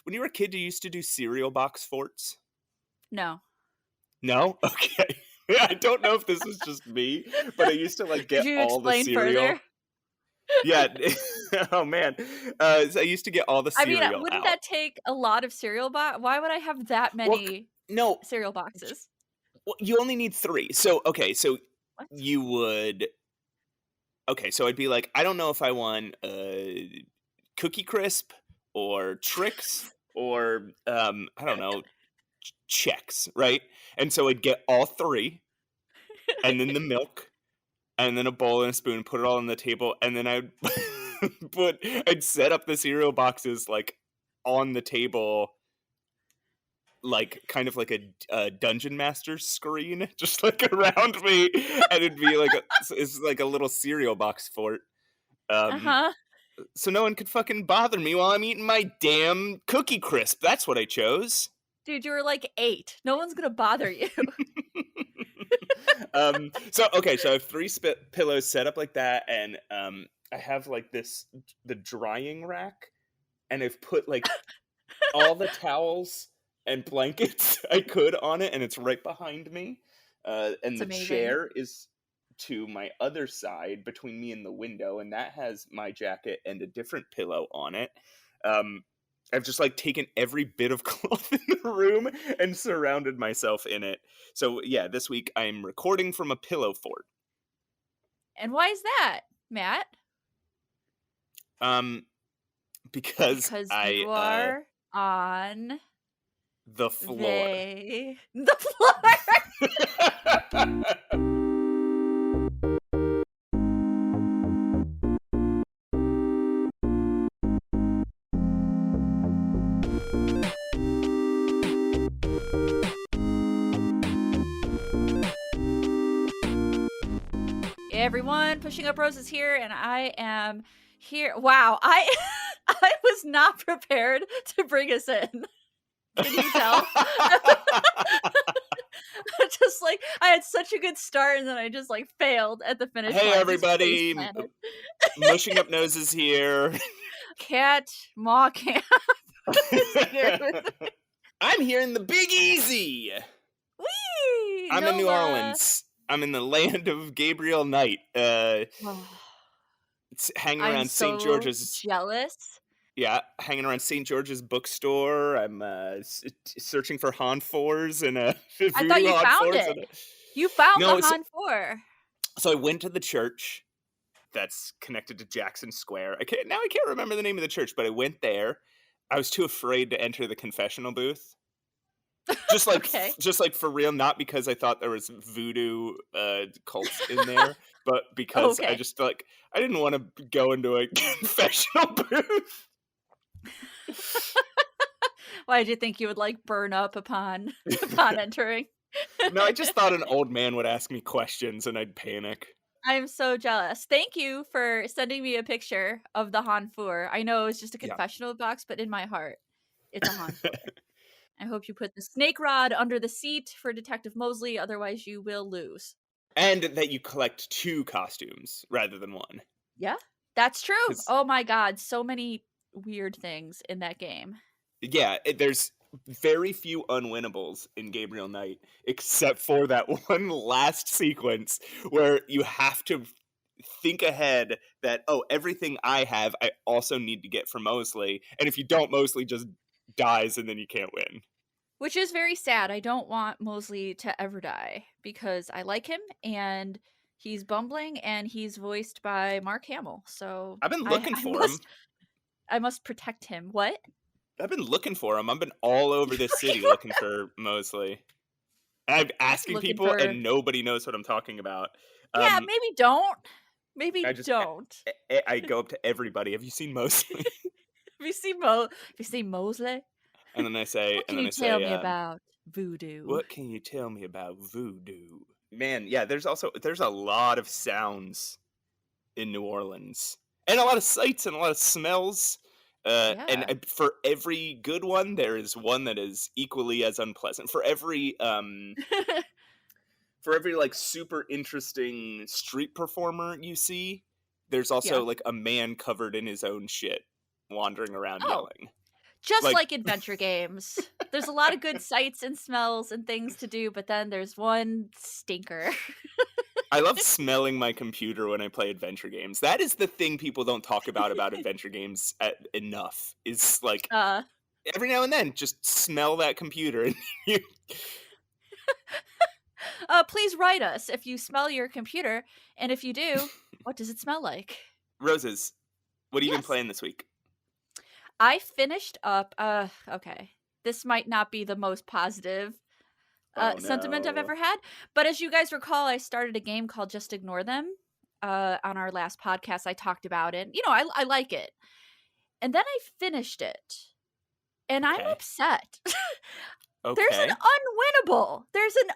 when you were a kid, you used to do cereal box forts? No. No? Okay. I don't know if this is just me, but I used to, like, Could get you all the explain cereal. further? Yeah. Oh, man. So I used to get all the I mean, cereal wouldn't out. that take a lot of cereal why would I have that Well, many no. cereal boxes? Well, you only need 3. So, okay, so What? you would okay, so I'd be like, I don't know if I want, Cookie Crisp or Trix or, I don't know, Chex, right? And so I'd get all 3, and then the milk, and then a bowl and a spoon, put it all on the table, and then I'd I'd set up the cereal boxes, like, on the table, like, kind of like a dungeon master screen, just, like, around me, and it'd be like it's like a little cereal box fort, um, Uh-huh. so no one could fucking bother me while I'm eating my damn Cookie Crisp, that's what I chose. Dude, you were like 8. No one's gonna bother you. So okay, so I have 3 pillows set up like that, and, I have, like, the drying rack, and I've put, like, all the towels and blankets I could on it, and it's right behind me. And It's the amazing. chair is to my other side between me and the window, and that has my jacket and a different pillow on it. Um, I've just like taken every bit of cloth in the room and surrounded myself in it. So yeah, this week I'm recording from a pillow fort. And why is that, Matt? Um, because Because I you are on the floor. the floor. Hey everyone, Pushing Up Roses here, and I am here. Wow, I I was not prepared to bring us in. Can you tell? Just like I had such a good start, and then I just like failed at the finish Hey line. Just face everybody, planted. mushing up noses here. Cat, Ma Camp is here with I'm here in the Big Easy. Whee! I'm in New Nola. Orleans. I'm in the land of Gabriel Knight. It's hanging I'm around St. so George's. jealous. Yeah, hanging around St. George's bookstore. I'm searching for Han fours and I thought voodoo you Han found fours. it. You found the No, Han 4. so I went to the church that's connected to Jackson Square. I can't remember the name of the church, but I went there. I was too afraid to enter the confessional booth. Okay. Just like for real, not because I thought there was voodoo cults in there, but because I Okay. just like I didn't want to go into a confessional booth. Why did you think you would like burn up upon entering? No, I just thought an old man would ask me questions and I'd panic. I'm so jealous. Thank you for sending me a picture of the Han 4. I know it's just a Yeah. confessional box, but in my heart, it's a Han 4. I hope you put the snake rod under the seat for Detective Mosley, otherwise you will lose. And that you collect 2 costumes rather than 1. Yeah, that's true. 'Cause Oh my god, so many weird things in that game. yeah, there's very few unwinnables in Gabriel Knight, except for that one last sequence where you have to think ahead that, oh, everything I have, I also need to get from Mosley. And if you don't, Mosley just dies and then you can't win. Which is very sad. I don't want Mosley to ever die because I like him and he's bumbling and he's voiced by Mark Hamill. So I've been I, looking I for him. must I must protect him. What? I've been looking for him. I've been all over this city looking for Mosley. I'm asking Looking people, for and nobody knows what I'm talking about. Yeah, Um, maybe don't. I Maybe just don't. I go up to everybody. Have you seen Mosley? Have you seen Mosley? And then What and can then you I tell say, me about voodoo? "What can you tell me about voodoo?" Man, yeah, there's a lot of sounds in New Orleans, and a lot of sights and a lot of smells. Yeah. For every good one, there is one that is equally as unpleasant. For every like super interesting street performer you see, there's also Yeah. like a man covered in his own shit wandering around Oh, yelling. Just Like, like adventure games. There's a lot of good sights and smells and things to do, but then there's one stinker. I love smelling my computer when I play adventure games. That is the thing people don't talk about adventure games enough. Is like Uh, every now and then, just smell that computer. And you, please write us if you smell your computer, and if you do, what does it smell like? Roses, what have you been Yes. playing this week? I finished up, okay. This might not be the most positive Oh sentiment I've no. ever had, but as you guys recall, I started a game called Just Ignore Them. On our last podcast, I talked about it. You know, I like it. And then I finished it, and I'm Okay. upset. Okay. There's an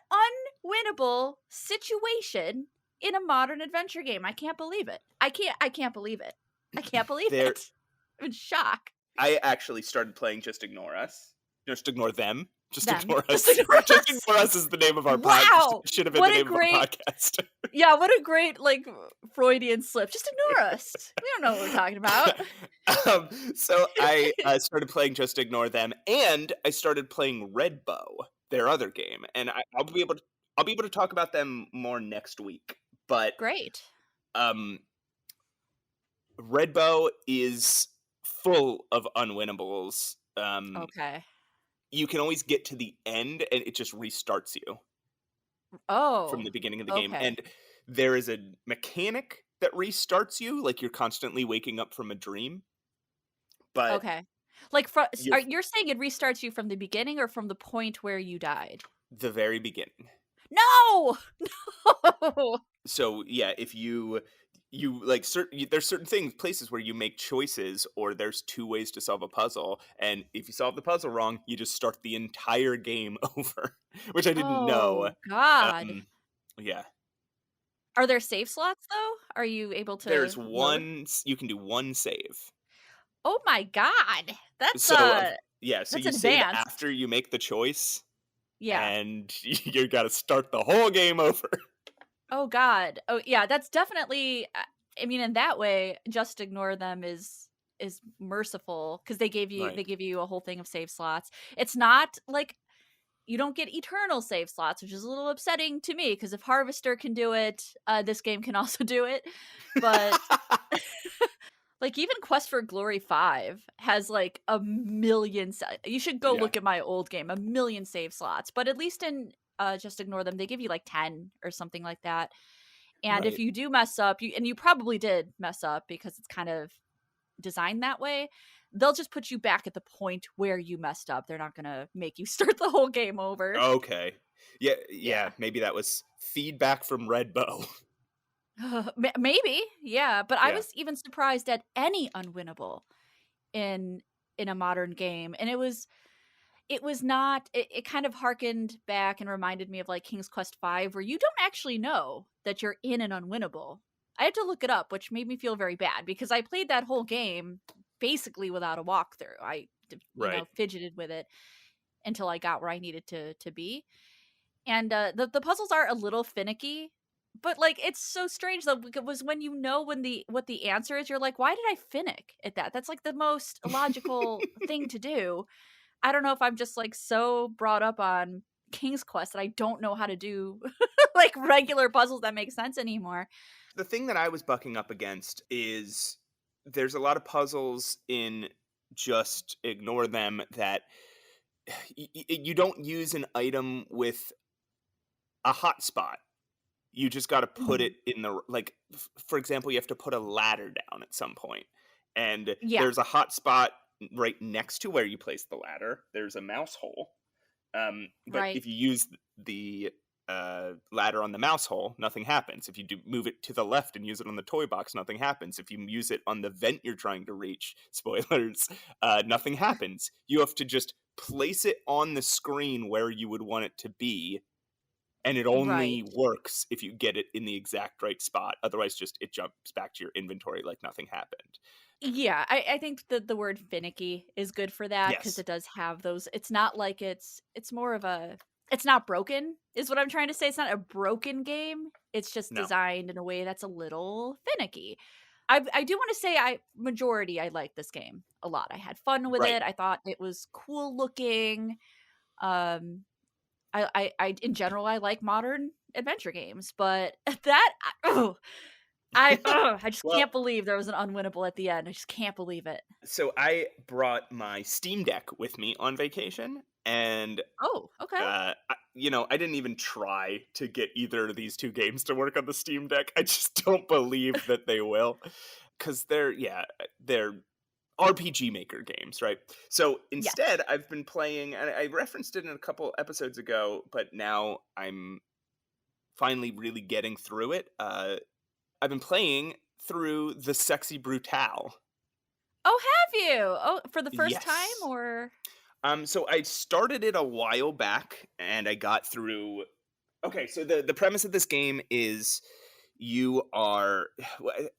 unwinnable situation in a modern adventure game. I can't believe it. I can't believe it. I can't believe There, it. I'm in shock. I actually started playing Just Ignore Us. Just ignore them. Just Them. ignore us. Just ignore Just us. ignore us is the name of our Wow. should have been What the a name of our great podcast. Yeah, what a great like Freudian slip. Just ignore us. We don't know what we're talking about. So I started playing Just Ignore Them, and I started playing Red Bow, their other game, and I'll be able to talk about them more next week. But Great. um, Red Bow is full of unwinnables. Okay. You can always get to the end, and it just restarts you from Oh. the beginning of the game. Okay. And there is a mechanic that restarts you, like you're constantly waking up from a dream. But Okay. Like you're you're saying it restarts you from the beginning or from the point where you died? the very beginning. No. No. So yeah, if you like there's certain things places where you make choices, or there's two ways to solve a puzzle, and if you solve the puzzle wrong, you just start the entire game over, which I didn't know. Oh god. Um, yeah, Are there save slots though? Are you able there's to load? one. You can do one save. Oh my god. That's So yeah, so that's you save advanced. after you make the choice, Yeah. and you got to start the whole game over. Oh god. Oh yeah, that's definitely I mean in that way Just Ignore Them is merciful cuz they Right. give you a whole thing of save slots. It's not like you don't get eternal save slots, which is a little upsetting to me because if Harvester can do it, this game can also do it. But like even Quest for Glory 5 has like a million you should go Yeah. look at my old game, a million save slots. But at least in Just Ignore Them, they give you like 10 or something like that. And if Right. you do mess up, and you probably did mess up because it's kind of designed that way, they'll just put you back at the point where you messed up. They're not going to make you start the whole game over. Okay. Yeah, Yeah. yeah, maybe that was feedback from Red Bow. Maybe. Yeah, but I Yeah. was even surprised at any unwinnable in a modern game. And it was not it kind of harkened back and reminded me of like King's Quest 5 where you don't actually know that you're in an unwinnable. I had to look it up, which made me feel very bad because I played that whole game basically without a walkthrough. Right. Fidgeted with it until I got where I needed to be. And the puzzles are a little finicky, but like it's so strange though because when you know what the answer is, you're like, why did I finick at that? That's like the most logical thing to do. I don't know if I'm just like so brought up on King's Quest that I don't know how to do like regular puzzles that make sense anymore. The thing that I was bucking up against is there's a lot of puzzles in Just Ignore Them that you don't use an item with a hotspot. You just got to put Mhm. it in the like. For example, you have to put a ladder down at some point, and Yeah, there's a hotspot right next to where you place the ladder. There's a mouse hole. But right. if you use the ladder on the mouse hole, nothing happens. If you do move it to the left and use it on the toy box, nothing happens. If you use it on the vent you're trying to reach, spoilers, nothing happens. You have to just place it on the screen where you would want it to be, and it only Right. works if you get it in the exact right spot. Otherwise, just it jumps back to your inventory like nothing happened. Yeah, I think that the word finicky is good for that because Yes. it does have those. It's not like it's more of a it's not broken is what I'm trying to say. It's not a broken game. It's just No. designed in a way that's a little finicky. I do wanna say I like this game a lot. I had fun with Right. it. I thought it was cool looking. Um, I in general, I like modern adventure games, but that I just Well, can't believe there was an unwinnable at the end. I just can't believe it. so I brought my Steam Deck with me on vacation, and Oh, okay. I didn't even try to get either of these two games to work on the Steam Deck. I just don't believe that they will, because they're RPG Maker games, right? So Yes. instead, I've been playing, and I referenced it in a couple episodes ago, but now I'm finally really getting through it. I've been playing through the Sexy Brutale. Oh, have you? Oh, for the first time Yes. or So I started it a while back, and I got through. Okay, so the premise of this game is you are.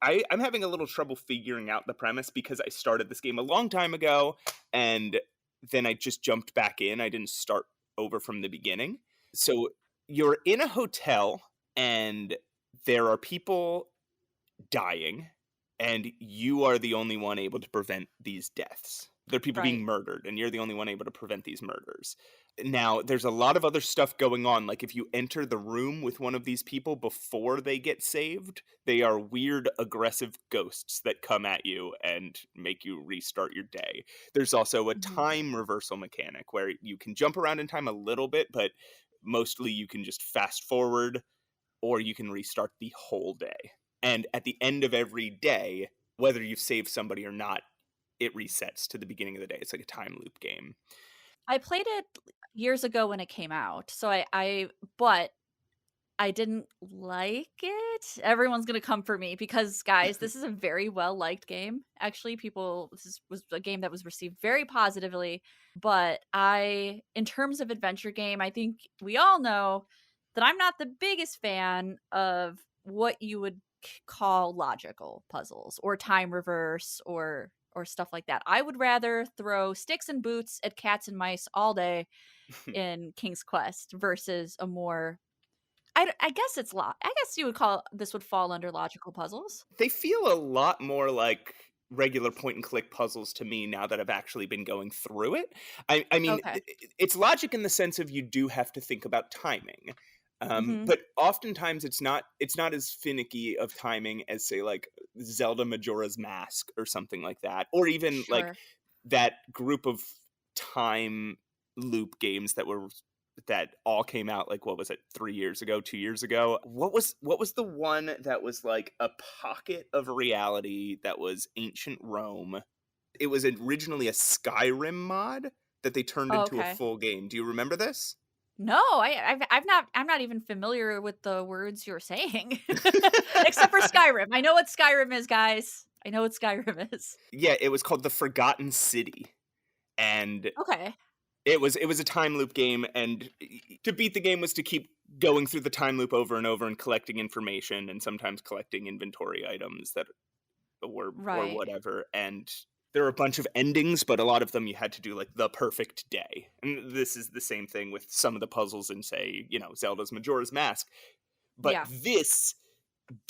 I'm having a little trouble figuring out the premise because I started this game a long time ago, and then I just jumped back in. I didn't start over from the beginning. So you're in a hotel, and there are people dying, and you are the only one able to prevent these deaths. There are people being right. murdered, and you're the only one able to prevent these murders. Now, there's a lot of other stuff going on. Like, if you enter the room with one of these people before they get saved, they are weird, aggressive ghosts that come at you and make you restart your day. There's also a Mhm. time reversal mechanic where you can jump around in time a little bit, but mostly you can just fast forward or you can restart the whole day. And at the end of every day, whether you've saved somebody or not, it resets to the beginning of the day. It's like a time loop game. I played it years ago when it came out, so but I didn't like it. Everyone's gonna come for me because, guys, this is a very well-liked game. Actually, was a game that was received very positively, but in terms of adventure game, I think we all know that I'm not the biggest fan of what you would call logical puzzles or time reverse or stuff like that. I would rather throw sticks and boots at cats and mice all day in King's Quest versus a more I guess I guess you would call this would fall under logical puzzles. They feel a lot more like regular point and click puzzles to me now that I've actually been going through it. I mean, Okay. it's logic in the sense of you do have to think about timing. Mhm. But oftentimes it's not as finicky of timing as say like Zelda Majora's Mask or something like that, or even like Sure. that group of time loop games that all came out like what was it 3 years ago, 2 years ago. What was the one that was like a pocket of reality that was ancient Rome? It was originally a Skyrim mod that they turned Oh, into a okay. full game. Do you remember this? No, I'm not even familiar with the words you're saying. Except for Skyrim. I know what Skyrim is, guys. I know what Skyrim is. Yeah, it was called The Forgotten City. And Okay. it was a time loop game, and to beat the game was to keep going through the time loop over and over and collecting information and sometimes collecting inventory items that or Right. whatever. And there were a bunch of endings, but a lot of them you had to do like the perfect day. And this is the same thing with some of the puzzles in say, Zelda's Majora's Mask. But Yeah. this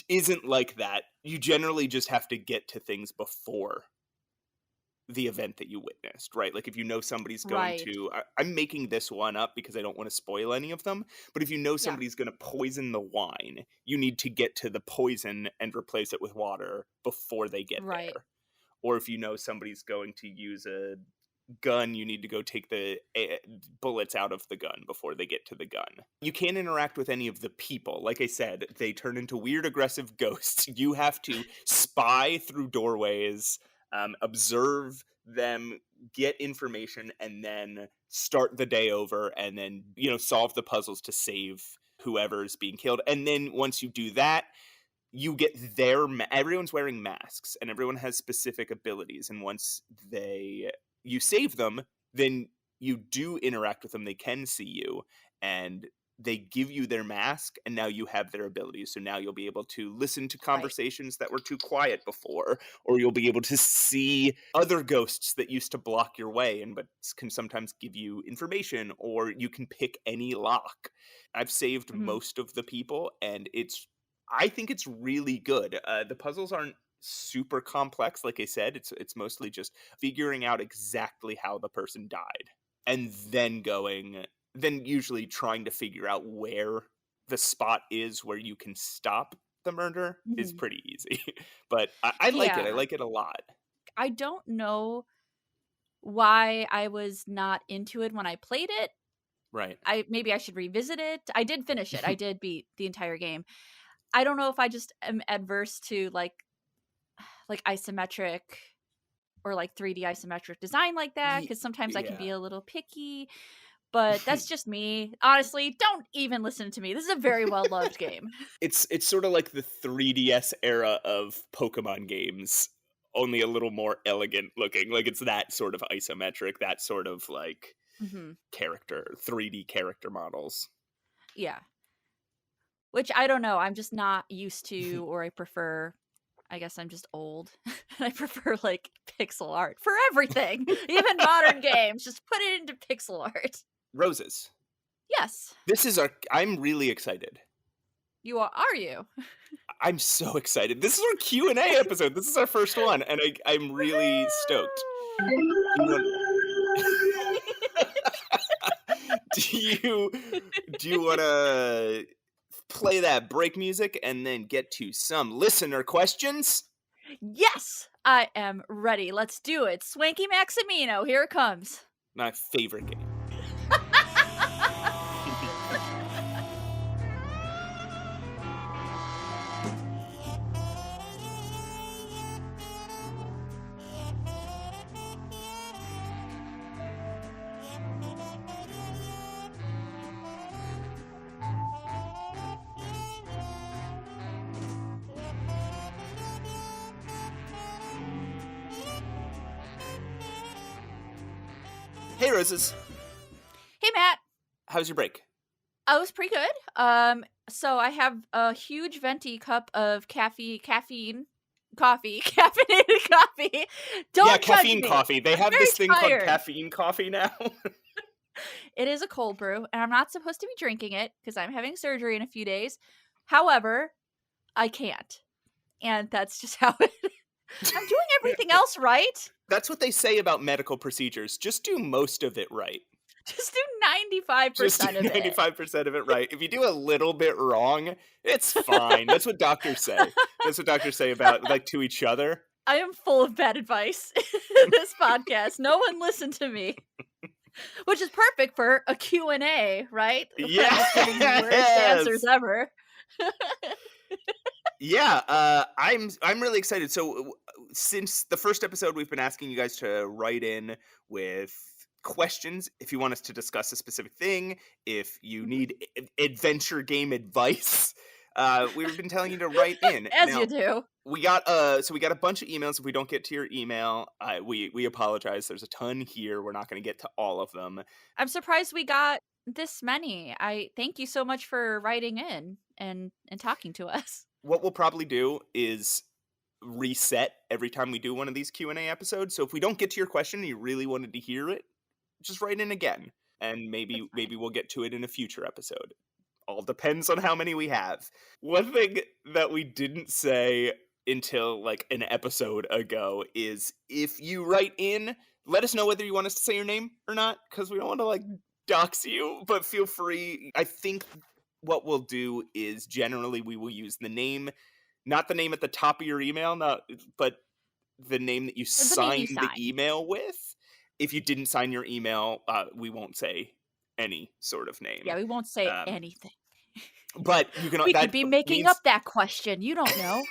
isn't like that. You generally just have to get to things before the event that you witnessed, right? Like if you know somebody's going Right. to, I'm making this one up because I don't want to spoil any of them, but if you know Yeah. somebody's going to poison the wine, you need to get to the poison and replace it with water before they get Right. there. Or if you know somebody's going to use a gun, you need to go take the bullets out of the gun before they get to the gun. You can't interact with any of the people. Like I said, they turn into weird, aggressive ghosts. You have to spy through doorways, observe them, get information, and then start the day over and then, solve the puzzles to save whoever's being killed. And then once you do that, you get everyone's wearing masks and everyone has specific abilities, and once you save them, then you do interact with them, they can see you, and they give you their mask, and now you have their abilities. So now you'll be able to listen to Right. conversations that were too quiet before, or you'll be able to see other ghosts that used to block your way and but can sometimes give you information, or you can pick any lock. I've saved Mhm. most of the people, and I think it's really good. The puzzles aren't super complex. Like I said, it's mostly just figuring out exactly how the person died, and then usually trying to figure out where the spot is where you can stop the murder is Mhm. pretty easy. But I like it. I Yeah. like it a lot. I don't know why I was not into it when I played it. Right. Maybe I should revisit it. I did finish it. I did beat the entire game. I don't know if I just am adverse to like isometric or like 3D isometric design like that, because sometimes I can Yeah. be a little picky, but that's just me. Honestly, don't even listen to me. This is a very well loved game. It's sort of like the 3DS era of Pokemon games, only a little more elegant looking. Like it's that sort of isometric, that sort of like Hmm. character, 3D character models. Yeah. Which I don't know. I'm just not used to, or I prefer. I guess I'm just old. I prefer like pixel art for everything, even modern games. Just put it into pixel art. Roses. Yes, I'm really excited. you are you? I'm so excited. This is our Q&A episode. This is our first one, and I'm really stoked. Do you want do you want to play that break music and then get to some listener questions? Yes, I am ready. Let's do it. Swanky Maximino, here it comes. My favorite game. Hey, Roses. Hey, Matt. How's your break? I was pretty good. So I have a huge venti cup of caffeinated coffee. Don't Yeah, judge caffeine me. coffee. They I'm have very this thing called tired. caffeine coffee now. It is a cold brew, and I'm not supposed to be drinking it because I'm having surgery in a few days. However, I can't. And that's just how it I'm doing everything else right. That's what they say about medical procedures. Just do most of it right. Just do 95% Just do of it. 95% of it right. If you do a little bit wrong, it's fine. That's what doctors say. That's what doctors say about, like, to each other. I am full of bad advice in this podcast. No one listened to me. Which is perfect for a Q&A, right? When I'm just giving the worst answers Yes! ever. Yeah, I'm really excited. So since the first episode, we've been asking you guys to write in with questions if you want us to discuss a specific thing, if you need adventure game advice. We've been telling you to write in. As Now, you do. we got a bunch of emails. If we don't get to your email, we apologize. There's a ton here. We're not going to get to all of them. I'm surprised we got this many. I thank you so much for writing in and talking to us. What we'll probably do is reset every time we do one of these Q&A episodes. So if we don't get to your question and you really wanted to hear it, just write in again, and maybe we'll get to it in a future episode. All depends on how many we have. One thing that we didn't say until like an episode ago is if you write in, let us know whether you want us to say your name or not, because we don't want to like dox you, but feel free. I think what we'll do is generally we will use the name, not the name at the top of your email, but the name that you The name you signed the sign. email with. If you didn't sign your email, we won't say any sort of name. Yeah, we won't say Um, anything. But you can. We that could be making means up that question. You don't know.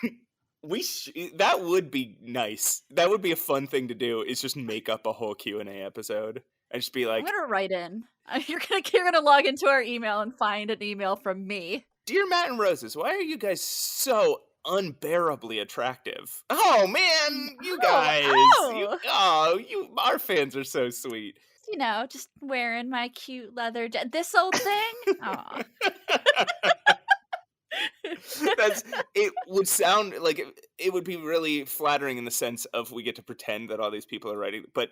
that would be nice. That would be a fun thing to do. Is just make up a whole Q&A episode and just be I'm like, gonna write in. You're gonna log into our email and find an email from me. "Dear Matt and Roses, why are you guys so unbearably attractive?" Oh man, you guys, our fans are so sweet. You know, just wearing my cute leather this old thing. Aw. It would sound like it would be really flattering in the sense of we get to pretend that all these people are writing, but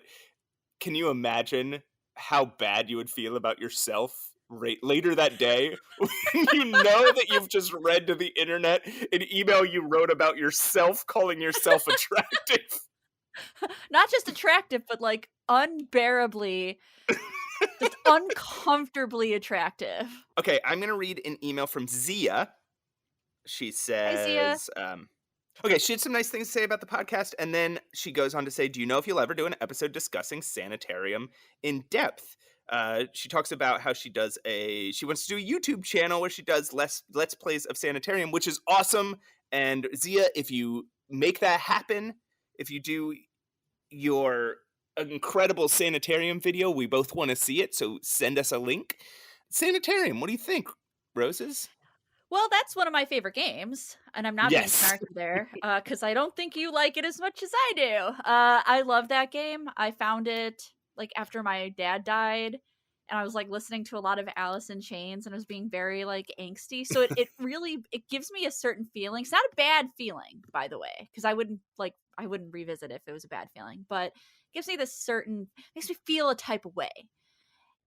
can you imagine how bad you would feel about yourself later that day, when you know that you've just read to the internet an email you wrote about yourself calling yourself attractive. Not just attractive, but, like, unbearably, just uncomfortably attractive. Okay, I'm gonna read an email from Zia. She Hi, Zia. says, okay, she had some nice things to say about the podcast, and then she goes on to say, do you know if you'll ever do an episode discussing Sanitarium in depth? She talks about how she wants to do a YouTube channel where she does let's plays of Sanitarium, which is awesome. And Zia, if you make that happen, if you do your incredible Sanitarium video, we both want to see it, so send us a link. Sanitarium, what do you think, Roses? Well, that's one of my favorite games, and I'm not being Yes. snarky there, because I don't think you like it as much as I do. I love that game. I found it, like, after my dad died, and I was, like, listening to a lot of Alice in Chains, and I was being very, like, angsty, so it really it gives me a certain feeling. It's not a bad feeling, by the way, because I wouldn't revisit if it was a bad feeling, but it gives me this certain makes me feel a type of way.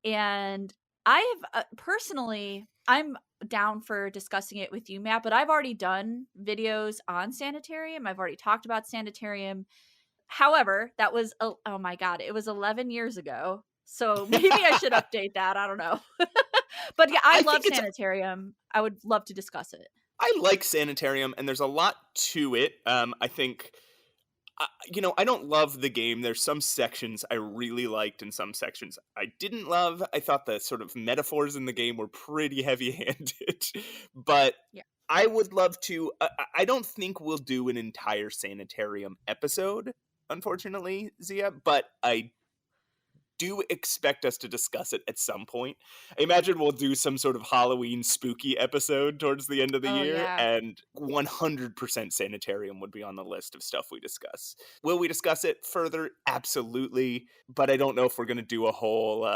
And I have personally, I'm down for discussing it with you, Matt, but I've already done videos on Sanitarium. I've already talked about Sanitarium. However, that was, oh my God, it was 11 years ago. So maybe I should update that. I don't know. But yeah, I I love think it's Sanitarium. I would love to discuss it. I like Sanitarium, and there's a lot to it. I think, I don't love the game. There's some sections I really liked, and some sections I didn't love. I thought the sort of metaphors in the game were pretty heavy-handed, but Yeah. I would love to. I don't think we'll do an entire Sanitarium episode, unfortunately, Zia, but I do expect us to discuss it at some point. I imagine we'll do some sort of Halloween spooky episode towards the end of the Oh, year, yeah. and 100% Sanitarium would be on the list of stuff we discuss. Will we discuss it further? Absolutely, but I don't know if we're going to do a whole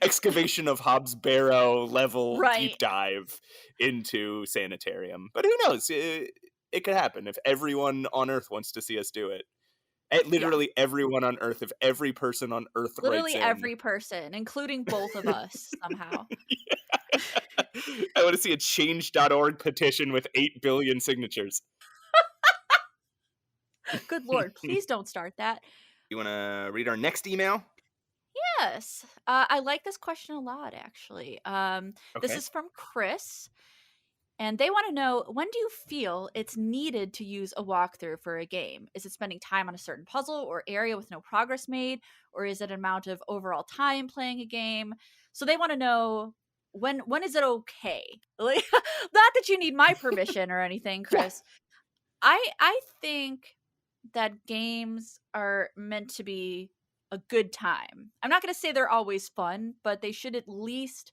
excavation of Hobbs Barrow level deep Right. dive into Sanitarium. But who knows? It could happen if everyone on Earth wants to see us do it. Yeah. Literally everyone on Earth, if every person on Earth writes Literally in. every person, including both of us somehow. I want to see a change.org petition with 8 billion signatures. Good Lord, please don't start that. You want to read our next email? Yes. I like this question a lot, actually. This Okay. is from Chris, and they want to know, when do you feel it's needed to use a walkthrough for a game? Is it spending time on a certain puzzle or area with no progress made, or is it an amount of overall time playing a game? So they want to know, when is it okay? Like, not that you need my permission or anything, Yeah. Chris. I think that games are meant to be a good time. I'm not going to say they're always fun, but they should at least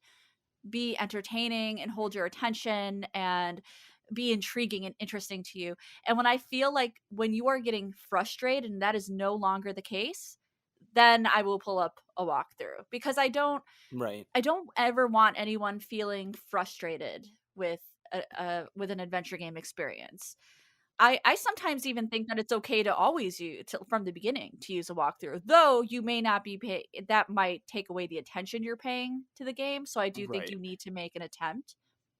be entertaining and hold your attention and be intriguing and interesting to you. And when I feel like when you are getting frustrated and that is no longer the case, then I will pull up a walkthrough, because Right. I don't ever want anyone feeling frustrated with with an adventure game experience. I sometimes even think that it's okay to always use from the beginning to use a walkthrough, though you may not be that might take away the attention you're paying to the game. So I do think Right. you need to make an attempt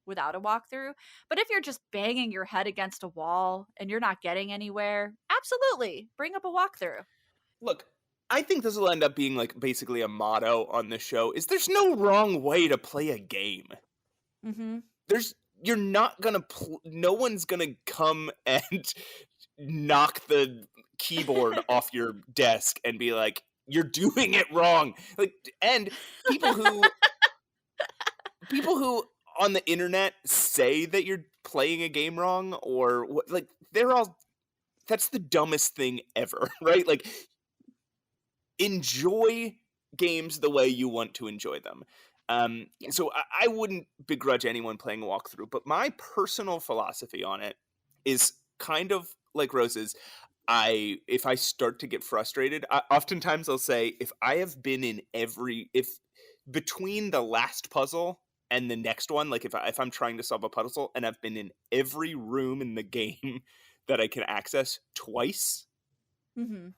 without a walkthrough. But if you're just banging your head against a wall and you're not getting anywhere, absolutely bring up a walkthrough. Look, I think this will end up being like basically a motto on the show is there's no wrong way to play a game. Mm-hmm. There's you're not going to no one's going to come and knock the keyboard off your desk and be like you're doing it wrong. Like and people who people who on the internet say that you're playing a game wrong or like they're all that's the dumbest thing ever, right? Like enjoy games the way you want to enjoy them. Yeah. So I wouldn't begrudge anyone playing a walkthrough, but my personal philosophy on it is kind of like Rose's. If I start to get frustrated, oftentimes I'll say if I have been in if between the last puzzle and the next one, like if I'm trying to solve a puzzle and I've been in every room in the game that I can access twice, Mm-hmm.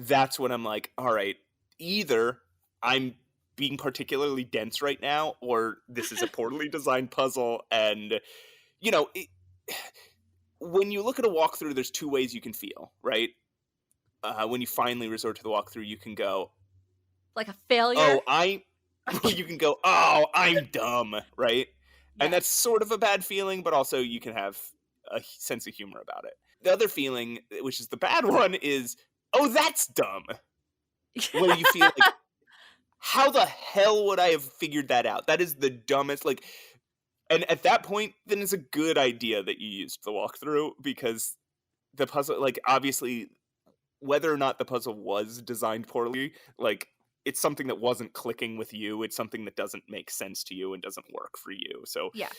that's when I'm like, all right, either I'm being particularly dense right now, or this is a poorly designed puzzle. And, you know, when you look at a walkthrough, there's two ways you can feel, right? When you finally resort to the walkthrough, you can go, Like a failure? oh, you can go, oh, I'm dumb, right? And that's Yes. sort of a bad feeling, but also you can have a sense of humor about it. The other feeling, which is the bad one, is, oh, that's dumb. Where you feel like, how the hell would I have figured that out? That is the dumbest, like, and at that point, then it's a good idea that you used the walkthrough, because the puzzle, like, obviously, whether or not the puzzle was designed poorly, like, it's something that wasn't clicking with you. It's something that doesn't make sense to you and doesn't work for you. So, Yeah.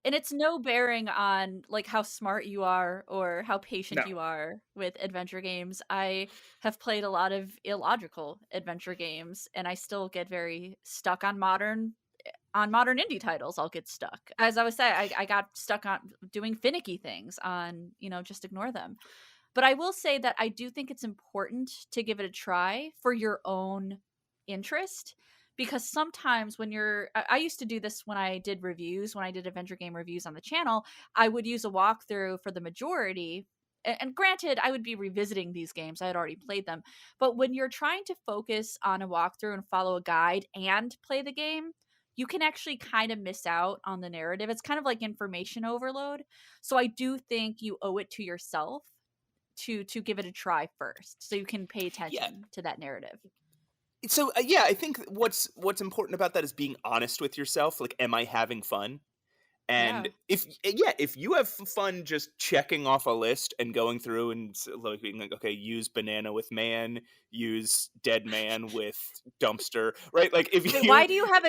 And it's no bearing on, like, how smart you are or how no. patient you are with adventure games. I have played a lot of illogical adventure games, and I still get very stuck on modern indie titles. I'll get stuck. As I was saying, I got stuck on doing finicky things on, just ignore them. But I will say that I do think it's important to give it a try for your own interest, because sometimes when I used to do this when I did reviews, when I did adventure game reviews on the channel, I would use a walkthrough for the majority. And granted, I would be revisiting these games. I had already played them. But when you're trying to focus on a walkthrough and follow a guide and play the game, you can actually kind of miss out on the narrative. It's kind of like information overload. So I do think you owe it to yourself to give it a try first, so you can pay Yeah. attention to that narrative. So, yeah, I think what's important about that is being honest with yourself. Like, am I having fun? And Yeah. if you have fun just checking off a list and going through and like being like, okay, use banana with man, use dead man with dumpster, right? Like, if Wait, you, why do you have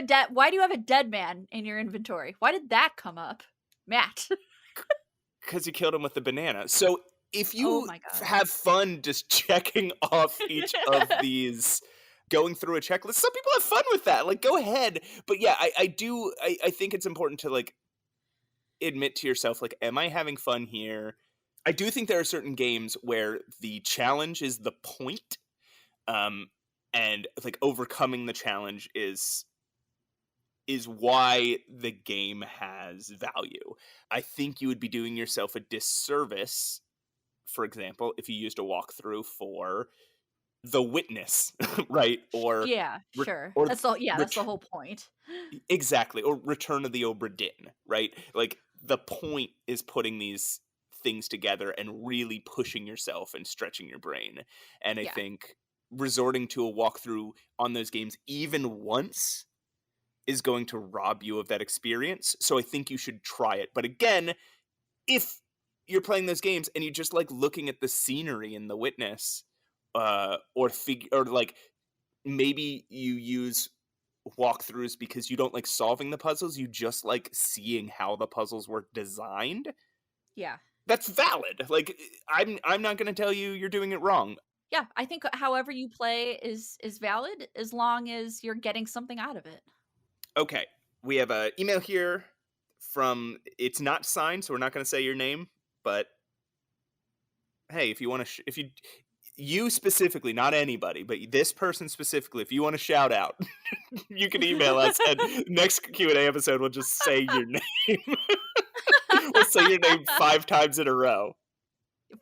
a dead man in your inventory? Why did that come up, Matt? because you killed him with the banana. So if Oh you my god. have fun just checking off each of these, going through a checklist, some people have fun with that. Like, go ahead. But yeah, I think it's important to, like, admit to yourself, like, am I having fun here? I do think there are certain games where the challenge is the point, um, and like overcoming the challenge is why the game has value. I think you would be doing yourself a disservice, for example, if you used a walkthrough for The Witness, right? Or Yeah, re- sure. or That's the ret- whole point. exactly, or Return of the Obra Dinn, right? Like, the point is putting these things together and really pushing yourself and stretching your brain. And I Yeah. think resorting to a walkthrough on those games even once is going to rob you of that experience. So I think you should try it. But again, if you're playing those games and you just like looking at the scenery in The Witness, or like maybe you use walkthroughs because you don't like solving the puzzles, you just like seeing how the puzzles were designed, Yeah. that's valid. Like, I'm not going to tell you you're doing it wrong. Yeah, I think however you play is valid as long as you're getting something out of it. Okay, we have an email here from, it's not signed, so we're not going to say your name, but hey, if you want to if you specifically, not anybody, but this person specifically, if you want to shout out, you can email us, and next Q&A episode we'll just say your name. We'll say your name 5 times in a row.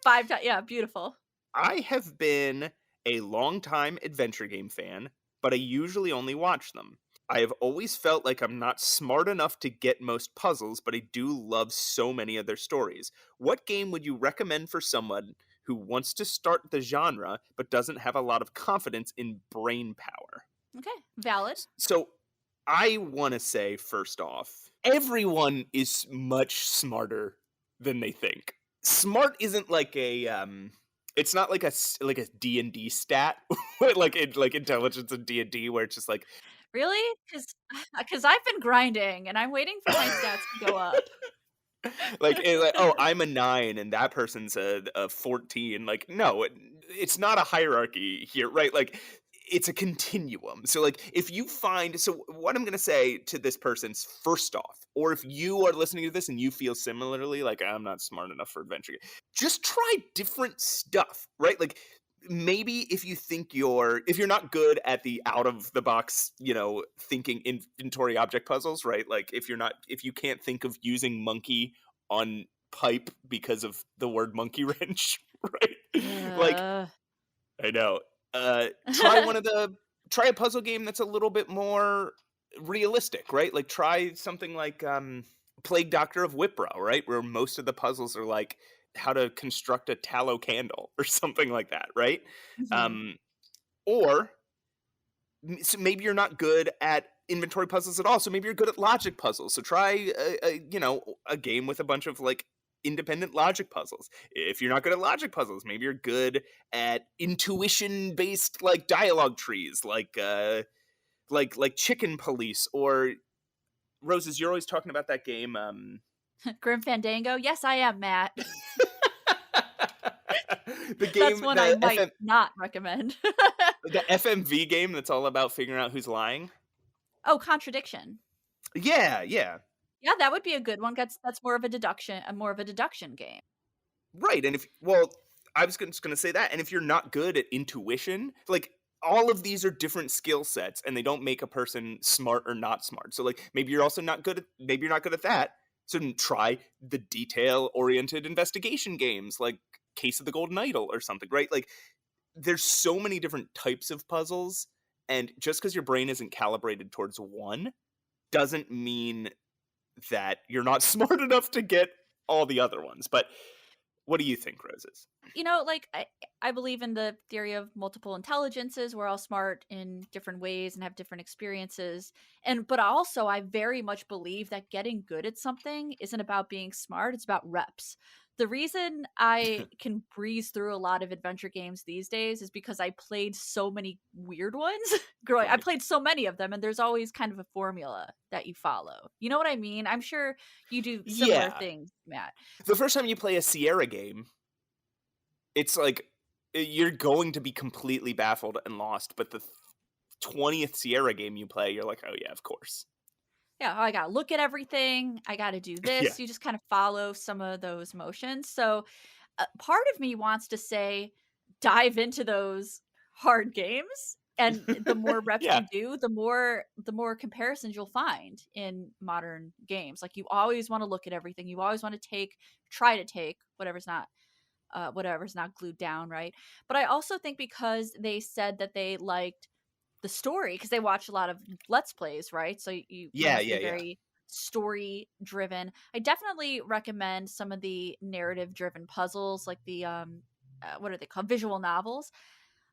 5 times, yeah, beautiful. I have been a longtime adventure game fan, but I usually only watch them. I have always felt like I'm not smart enough to get most puzzles, but I do love so many of their stories. What game would you recommend for someone who wants to start the genre but doesn't have a lot of confidence in brain power? Okay, valid. So I want to say, first off, everyone is much smarter than they think. Smart isn't like it's not like like a D&D stat, like intelligence in D&D, where it's just like, Really? Because I've been grinding and I'm waiting for my stats to go up. oh, I'm a 9 and that person's a 14. Like, no, it's not a hierarchy here, right? Like, it's a continuum. So like, if you find, so what I'm going to say to this person's, first off, or if you are listening to this and you feel similarly like, I'm not smart enough for adventure, just try different stuff, right? Like, maybe if you're not good at the out of the box, thinking inventory object puzzles, right? Like if you can't think of using monkey on pipe because of the word monkey wrench, right? Like, Uh, I know. Try a puzzle game that's a little bit more realistic, right? Like try something like Plague Doctor of Wippra, right? Where most of the puzzles are like how to construct a tallow candle or something like that, right? mhm. Um, or so maybe you're not good at inventory puzzles at all. So maybe you're good at logic puzzles. So try a game with a bunch of like independent logic puzzles. If you're not good at logic puzzles, maybe you're good at intuition based like dialogue trees, like Chicken Police or Roses. You're always talking about that game. Grim Fandango? Yes, I am, Matt. The That's game, one I might not recommend. the FMV game that's all about figuring out who's lying. Oh, Contradiction. Yeah, yeah. Yeah, that would be a good one. That's more of a deduction game. Right, and I was just gonna say that, and if you're not good at intuition, like all of these are different skill sets, and they don't make a person smart or not smart. So like maybe you're not good at that. So then try the detail-oriented investigation games, like Case of the Golden Idol or something, right? Like there's so many different types of puzzles, and just because your brain isn't calibrated towards one doesn't mean that you're not smart enough to get all the other ones. But what do you think, Roses? Like I believe in the theory of multiple intelligences. We're all smart in different ways and have different experiences. But also I very much believe that getting good at something isn't about being smart, it's about reps. The reason I can breeze through a lot of adventure games these days is because I played so many weird ones. Growing, I Right. played so many of them, and there's always kind of a formula that you follow. You know what I mean? I'm sure you do similar Yeah. things, Matt. The first time you play a Sierra game, it's like you're going to be completely baffled and lost, but the 20th Sierra game you play, you're like, "Oh yeah, of course." Yeah, oh, I gotta look at everything. I gotta do Yeah. this. You just kind of follow some of those motions. So, part of me wants to say, dive into those hard games, and the more reps Yeah. you do, the more comparisons you'll find in modern games. Like you always want to look at everything. You always want to try to take whatever's not glued down, right? But I also think because they said that they liked the story, because they watch a lot of let's plays, right? So you Yeah, must be yeah, yeah. very story driven. I definitely recommend some of the narrative driven puzzles, like the what are they called, visual novels.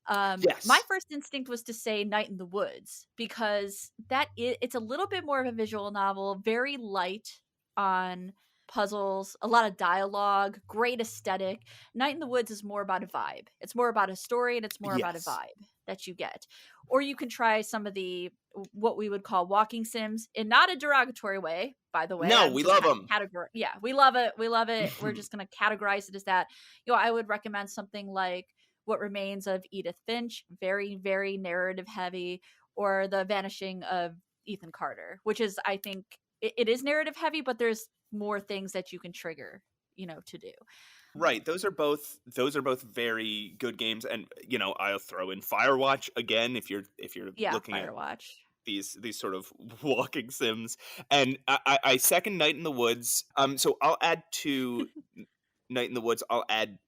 My Yes. first instinct was to say Night in the Woods, because it's a little bit more of a visual novel, very light on puzzles, a lot of dialogue, great aesthetic. Night in the Woods is more about a vibe. It's more about a story, and it's more about a Yes. vibe that you get. Or you can try some of the what we would call walking sims, in not a derogatory way, by the way. No, I'm we just love kind them. of categor yeah, we love it. We love it. We're just going to categorize it as that. I would recommend something like What Remains of Edith Finch, very, very narrative heavy, or The Vanishing of Ethan Carter, which is, I think, it is narrative heavy, but there's more things that you can trigger, to do. Right. Those are both very good games, and I'll throw in Firewatch again if you're Yeah, looking at Firewatch. these sort of walking sims. And I second Night in the Woods. So I'll add to Night in the Woods. I'll add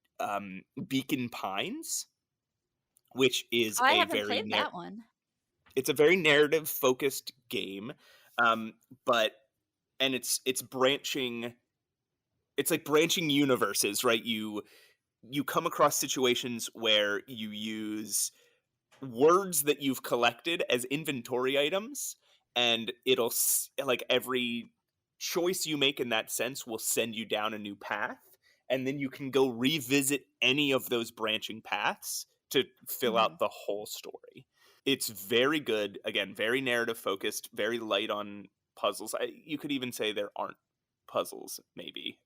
Beacon Pines, which is Oh, I a haven't played that one. it's a very narrative focused game. But and it's branching. It's like branching universes, right? You come across situations where you use words that you've collected as inventory items, and like every choice you make in that sense will send you down a new path, and then you can go revisit any of those branching paths to fill Mhm. out the whole story. It's very good, again, very narrative focused, very light on puzzles. You could even say there aren't puzzles, maybe,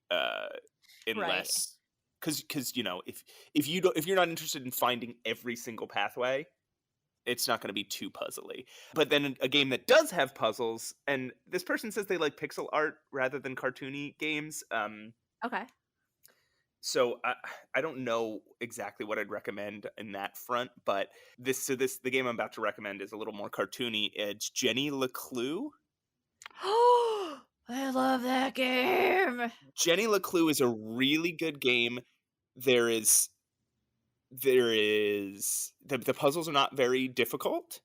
Right. unless because if you're not interested in finding every single pathway, it's not going to be too puzzly. But then a game that does have puzzles, and this person says they like pixel art rather than cartoony games. Okay. So I don't know exactly what I'd recommend in that front, but the game I'm about to recommend is a little more cartoony. It's Jenny LeClue. Oh, I love that game. Jenny LeClue is a really good game. There is the puzzles are not very difficult,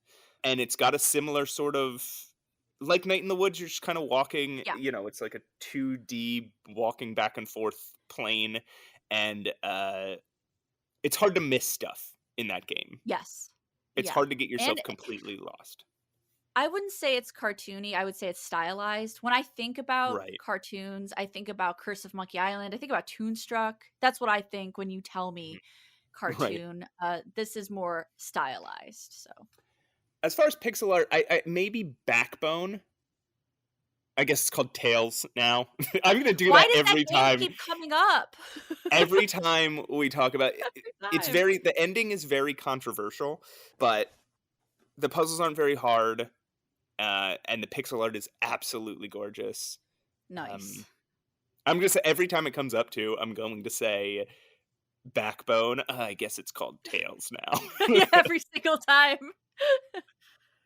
and it's got a similar sort of like Night in the Woods. You're just kind of walking, Yeah. it's like a 2D walking back and forth plane, and it's hard to miss stuff in that game. Yes. It's Yeah. hard to get And yourself completely lost. I wouldn't say it's cartoony, I would say it's stylized. When I think about Right. cartoons, I think about Curse of Monkey Island, I think about Toonstruck. That's what I think when you tell Mhm. me Right. cartoon. This is more stylized, so As far as pixel art, I maybe Backbone. I guess it's called Tails now. I'm gonna do why that does that every game time. keep coming up? Every time we talk about it, Every it's time. very the ending is very controversial, but the puzzles aren't very hard, and the pixel art is absolutely gorgeous. Nice. Um, I'm gonna say every time it comes up to, I'm going to say Backbone. I guess it's called Tails now. Yeah, every single time.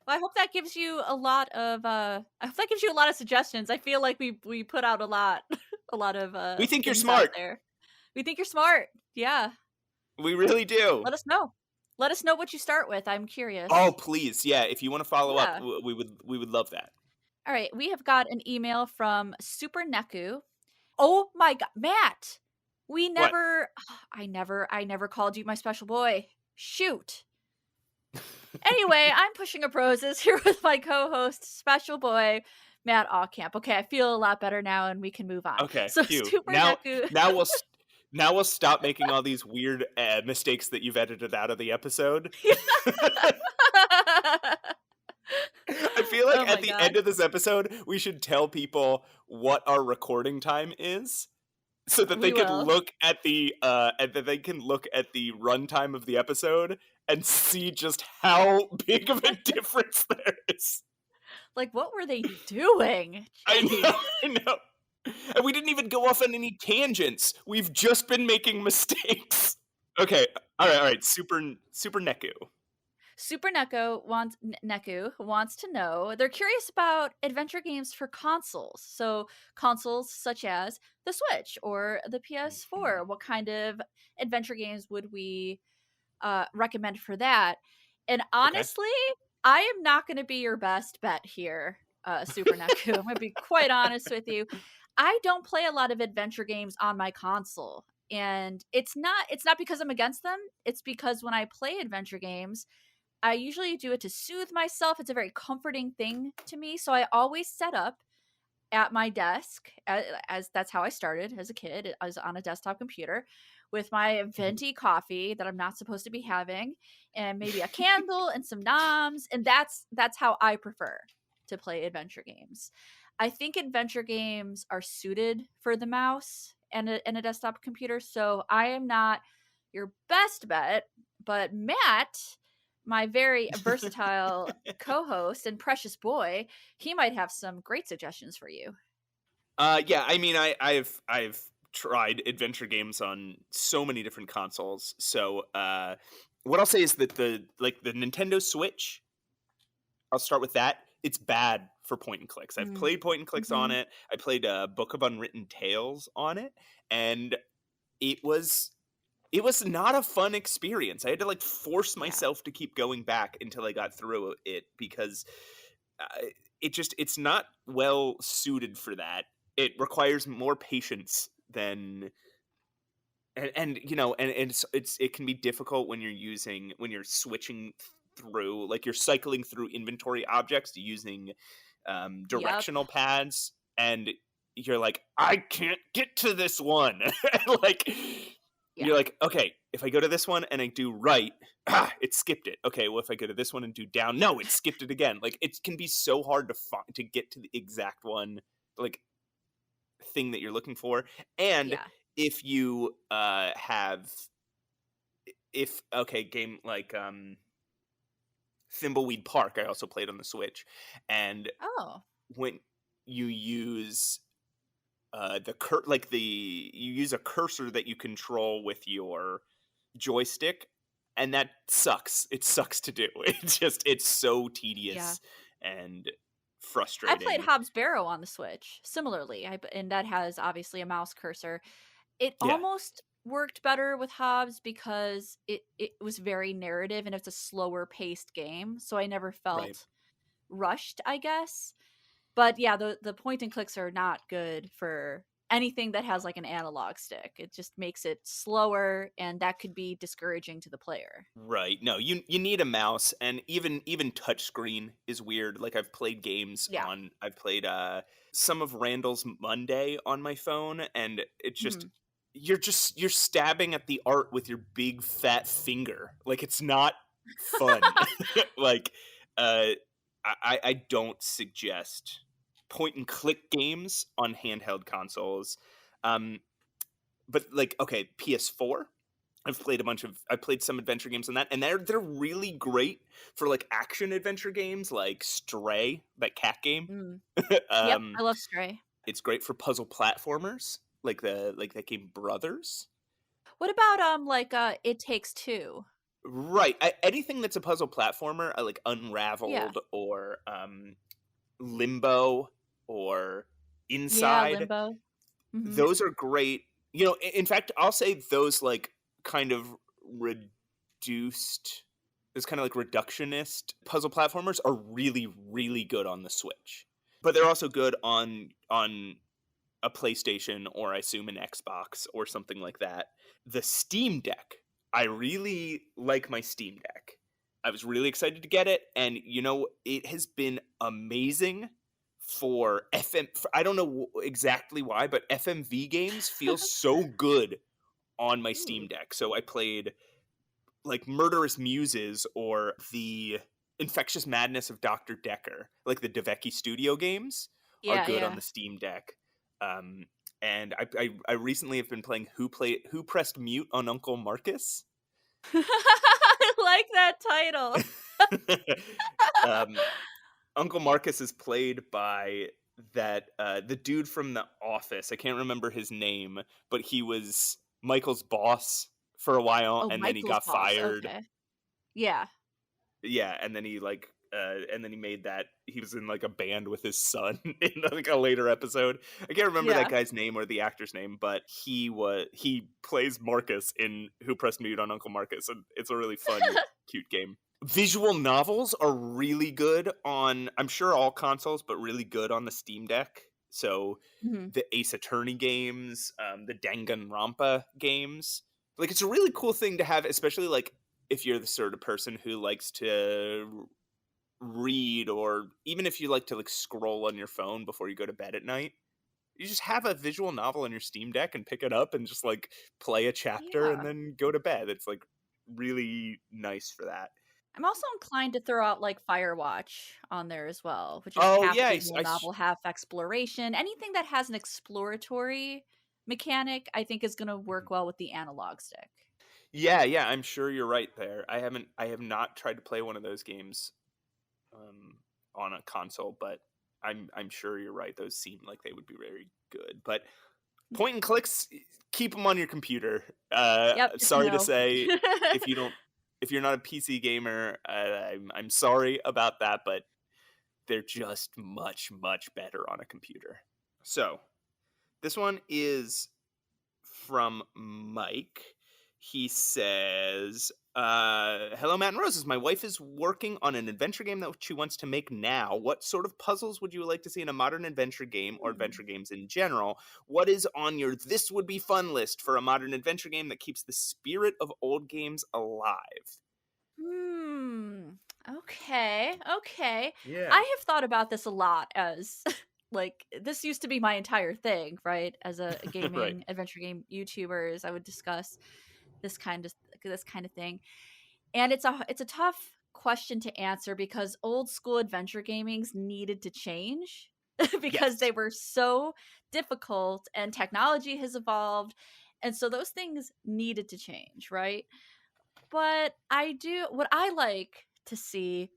Well, I hope that gives you a lot of, I hope that gives you a lot of suggestions. I feel like we put out a lot a lot of, We think you're things out smart. there. We think you're smart. Yeah. We really do. Let us know. Let us know what you start with. I'm Oh, curious. please, yeah. If you want to follow up, Yeah. we would love that. All right. We have got an email from Super Neku. Oh my god, Matt. We What? never I never called you my special boy. Shoot. Anyway, I'm pushing a proses here with my co-host, special boy, Matt Allcamp. Okay, I feel a lot better now and we can move on. Okay, So phew. Super Now, Neku. now we'll s- now we'll stop making all these weird mistakes that you've edited out of the episode. I feel Oh like at my the god. end of this episode, we should tell people what our recording time is, so that they We could will. look at the runtime of the episode and see just how big of a difference there is. Like, what were they doing? I Jeez. know, I know. And we didn't even go off on any tangents. We've just been making mistakes. Okay, all right. Super Neku. Super Neku wants to know. They're curious about adventure games for consoles. So consoles such as the Switch or the Mhm. PS4. What kind of adventure games would we recommend for that? And Okay. honestly, I am not going to be your best bet here, Super Neku. I'm going to be quite honest with you. I don't play a lot of adventure games on my console. And it's not because I'm against them. It's because when I play adventure games, I usually do it to soothe myself. It's a very comforting thing to me. So I always set up at my desk, as that's how I started as a kid. I was on a desktop computer with my Mhm. venti coffee that I'm not supposed to be having, and maybe a candle and some noms, and that's how I prefer to play adventure games. I think adventure games are suited for the mouse and a desktop computer, so I am not your best bet, but Matt, my very versatile co-host and precious boy, he might have some great suggestions for you. Yeah. I mean, I've tried adventure games on so many different consoles. So, what I'll say is that the Nintendo Switch. I'll start with that. It's bad for point and clicks. I've Mm. played point and clicks on Mhm. it. I played Book of Unwritten Tales on it, and it was it was not a fun experience. I had to like force Yeah. myself to keep going back until I got through it because uh, it's not well suited for that. It requires more patience than it can be difficult when you're switching through, like you're cycling through inventory objects using Yep. directional pads, and you're like, I can't get to this one. Like Yeah. you're like, okay, if I go to this one and I do right, it skipped it. Okay, well if I go to this one and do down, no, it skipped it again. Like it can be so hard to find to get to the exact one, like thing that you're looking for. And Yeah. if you have if okay, game like Thimbleweed Park I also played on the Switch, and Oh. when you use you use a cursor that you control with your joystick, and that sucks. It sucks to do. It's so Yeah. tedious and I played frustrating. Hobbs Barrow on the Switch, similarly, and that has obviously a mouse cursor. It Yeah, almost worked better with Hobbs because it was very narrative and it's a slower paced game, so I never right. felt rushed, I guess. But yeah, the point and clicks are not good for anything that has like an analog stick. It just makes it slower, and that could be discouraging to the player. Right. No, you need a mouse, and even touchscreen is weird. Like Yeah. I've played some of Randall's Monday on my phone, and it's Hmm. you're stabbing at the art with your big fat finger. Like it's not fun. Like uh I don't suggest point and click games on handheld consoles. Um but like okay, PS4, I played some adventure games on that, and they're really great for like action adventure games like Stray, that cat game. Mm. Yep, um I love Stray. it's great for puzzle platformers like that game Brothers. What about like It Takes Two? Right. Anything that's a puzzle platformer, like Yeah. Unraveled or Limbo or Yeah, Inside, Limbo. Hmm. those are great. You know, in fact, I'll say those like kind of reduced, those kind of like reductionist puzzle platformers are really, really good on the Switch. But they're also good on a PlayStation or I assume an Xbox or something like that. The Steam Deck, I really like my Steam Deck. I was really excited to get it, and you know, it has been amazing for FM. I don't know exactly why, but FMV games feel so good on my Steam Ooh. Deck. So I played like Murderous Muses or the Infectious Madness of Dr. Decker, like the Devecchi Studio games, are Yeah, good on yeah. the Steam Deck. Um, and I recently have been playing Who Pressed Mute on Uncle Marcus. I like that title. um, Uncle Marcus is played by the dude from The Office. I can't remember his name, but he was Michael's boss for a while, Oh, and then he Michael's got boss. fired. Okay. Yeah. Yeah, and then he made that he was in like a band with his son in like a later episode. I can't remember that Yeah. guy's name or the actor's name, but he plays Marcus in Who Pressed Mute on Uncle Marcus, and it's a really fun, cute game. Visual novels are really good on, I'm sure all consoles, but really good on the Steam Deck. So Mhm. the Ace Attorney games, the Danganronpa games, like it's a really cool thing to have, especially like if you're the sort of person who likes to read, or even if you like to like scroll on your phone before you go to bed at night, you just have a visual novel on your Steam Deck and pick it up and just like play a chapter and Yeah. then go to bed. It's like really nice for that. I'm also inclined to throw out like Firewatch on there as well, which is Oh half yeah, visual novel, half exploration. Anything that has an exploratory mechanic, I think is going to work well with the analog stick. yeah, I'm sure you're right there. I have not tried to play one of those games um, on a console, but I'm sure you're right. Those seem like they would be very good. But point and clicks, keep them on your computer. Yep, it's a Sorry to no. say, if you don't, if you're not a PC gamer, I'm sorry about that, but they're just much better on a computer. So this one is from Mike. He says, hello, Matt and Roses. My wife is working on an adventure game that she wants to make now. What sort of puzzles would you like to see in a modern adventure game or Hmm. adventure games in general? What is on your this would be fun list for a modern adventure game that keeps the spirit of old games alive? Hmm. Okay. Okay. Yeah. I have thought about this a lot as like this used to be my entire thing, right? As a Right. gaming adventure game YouTubers, I would discuss this kind of thing. And it's a tough question to answer because old school adventure gamings needed to change because Yes. they were so difficult and technology has evolved. And so those things needed to change, right? But I do what I like to see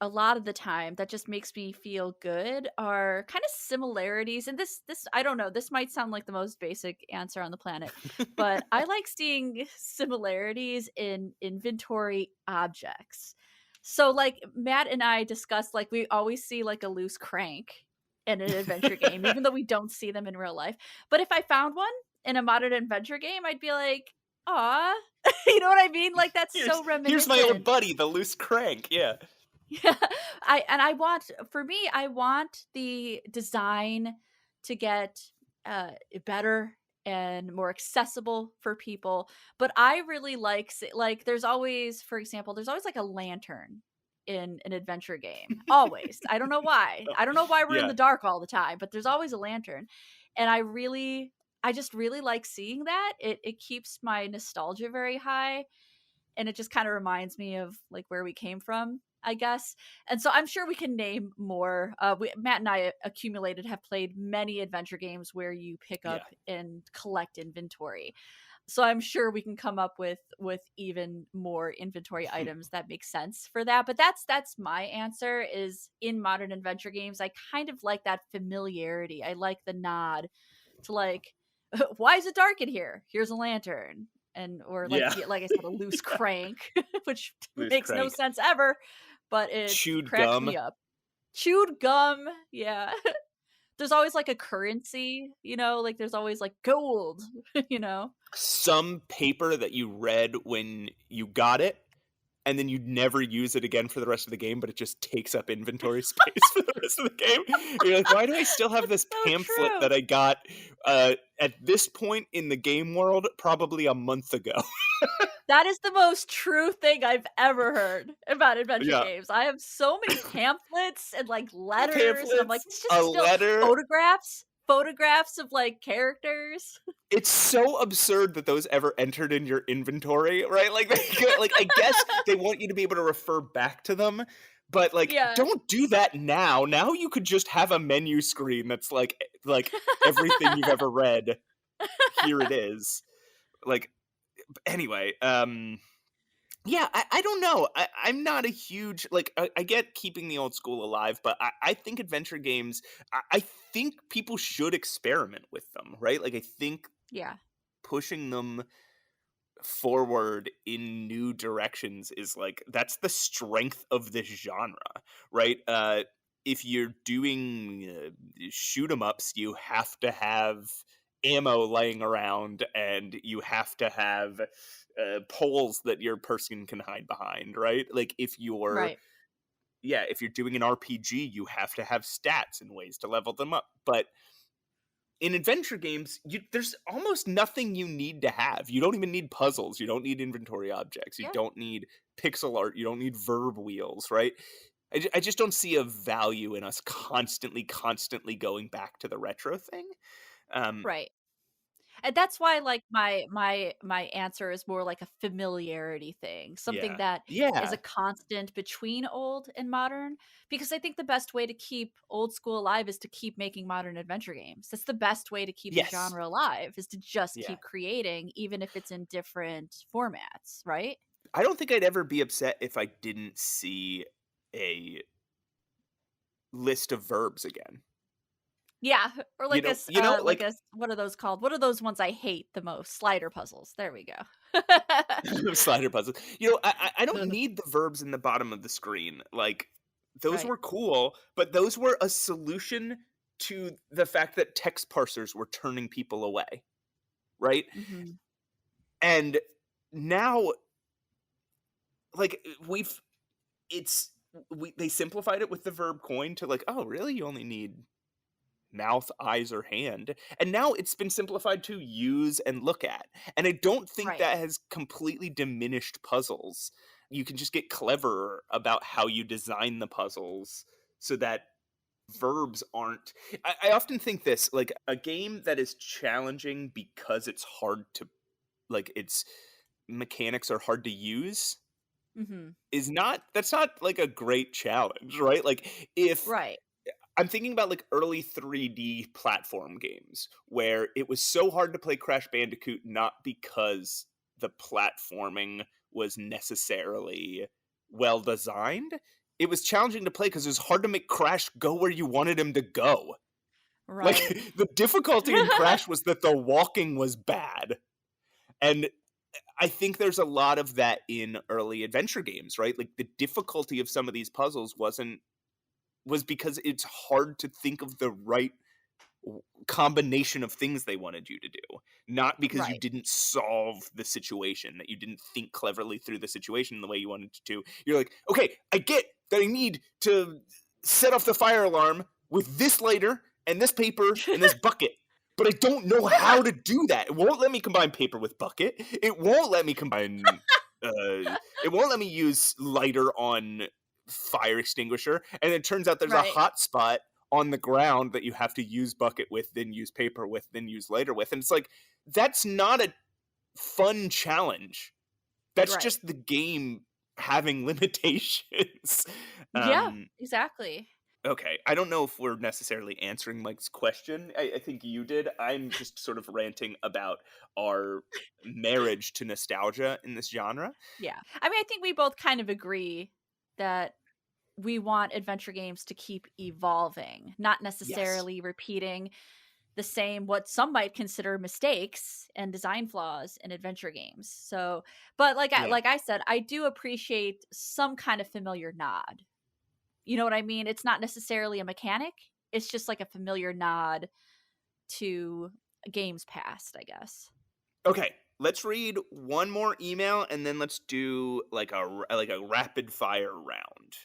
a lot of the time that just makes me feel good are kind of similarities. And this I don't know, this might sound like the most basic answer on the planet, but I like seeing similarities in inventory objects. So like Matt and I discussed, like we always see like a loose crank in an adventure game, even though we don't see them in real life. But if I found one in a modern adventure game, I'd be like, "Aw." You know what I mean? Like that's so Here's my old reminiscent. buddy, the loose crank. Yeah. Yeah, I want, for me, I want the design to get better and more accessible for people. But I really like like there's always, for example, there's always like a lantern in an adventure game. Always. I don't know why. Oh, I don't know why we're in yeah. the dark all the time, but there's always a lantern. And I just really like seeing that. It keeps my nostalgia very high, and it just kind of reminds me of like where we came from, I guess. And so I'm sure we can name more. Matt and I accumulated have played many adventure games where you pick Yeah. up and collect inventory. So I'm sure we can come up with even more inventory items that make sense for that. But that's my answer, is in modern adventure games, I kind of like that familiarity. I like the nod to like, why is it dark in here? Here's a lantern. And or Yeah. like I said, a loose crank, which Loose makes no crank. sense ever, but it Chewed cracks gum. me up. Chewed gum, yeah. There's always like a currency, like there's always like gold, you know? Some paper that you read when you got it, and then you'd never use it again for the rest of the game, but it just takes up inventory space for the rest of the game. You're like, why do I still have this So pamphlet true. that I got at this point in the game world probably a month ago? That is the most true thing I've ever heard about adventure Yeah. games. I have so many pamphlets and like letters, and I'm like, Pamphlets, it's a just still letter. photographs of like characters. It's so absurd that those ever entered in your inventory, right? Like, like I guess they want you to be able to refer back to them, but like, Yeah. don't do that now. Now you could just have a menu screen that's like everything you've ever read. Here it is. Like, anyway, yeah, I don't know. I'm not a huge like. I get keeping the old school alive, but I think adventure games. I think people should experiment with them, right? Like, I think Yeah. pushing them forward in new directions is like that's the strength of this genre, right? If you're doing shoot 'em ups, you have to have ammo laying around, and you have to have poles that your person can hide behind, right? Like, Right. if you're doing an RPG, you have to have stats and ways to level them up. But in adventure games, there's almost nothing you need to have. You don't even need puzzles. You don't need inventory objects. You Yeah. don't need pixel art. You don't need verb wheels, right? I just don't see a value in us constantly going back to the retro thing. Um, Right. And that's why like my answer is more like a familiarity thing, something yeah, that is a yeah, constant between old and modern, because I think the best way to keep old school alive is to keep making modern adventure games. That's the best way to keep the yes, genre alive, is to just yeah. keep creating, even if it's in different formats, right? I don't think I'd ever be upset if I didn't see a list of verbs again. Yeah, or like like Like what are those called? What are those ones I hate the most? Slider puzzles. There we go. slider puzzles. I don't need the verbs in the bottom of the screen. Like, those Right. were cool, but those were a solution to the fact that text parsers were turning people away, right? Mhm. And now, like, it's they simplified it with the verb coin to like, oh, really? You only need mouth, eyes, or hand. And now it's been simplified to use and look at. And I don't think Right. that has completely diminished puzzles. You can just get cleverer about how you design the puzzles so that verbs aren't. I often think this, like, a game that is challenging because it's hard to, like, its mechanics are hard to use Mhm. that's not like a great challenge, right? Like, if Right. I'm thinking about like early 3D platform games where it was so hard to play Crash Bandicoot, not because the platforming was necessarily well designed. it was challenging to play because it was hard to make Crash go where you wanted him to go. Like, Right. the difficulty in Crash was that the walking was bad. And I think there's a lot of that in early adventure games, right? Like, the difficulty of some of these puzzles was because it's hard to think of the right combination of things they wanted you to do, not because you Right. didn't solve the situation, that you didn't think cleverly through the situation the way you wanted to. You're like, okay, I get that I need to set off the fire alarm with this lighter and this paper and this bucket, but I don't know how to do that. It won't let me combine paper with bucket. It won't let me combine it won't let me use lighter on fire extinguisher, and it turns out there's a Right. hot spot on the ground that you have to use bucket with, then use paper with, then use lighter with. And it's like, that's not a fun challenge. That's Right. just the game having limitations. Yeah, um exactly. okay, I don't know if we're necessarily answering Mike's question. I think you did. I'm just sort of ranting about our marriage to nostalgia in this genre. Yeah. I mean, I think we both kind of agree that we want adventure games to keep evolving, not Yes. necessarily repeating the same what some might consider mistakes and design flaws in adventure games. So, but Yeah. like I said, I do appreciate some kind of familiar nod. You know what I mean? It's not necessarily a mechanic. It's just like a familiar nod to games past, I guess. Okay, let's read one more email and then let's do like a rapid fire round.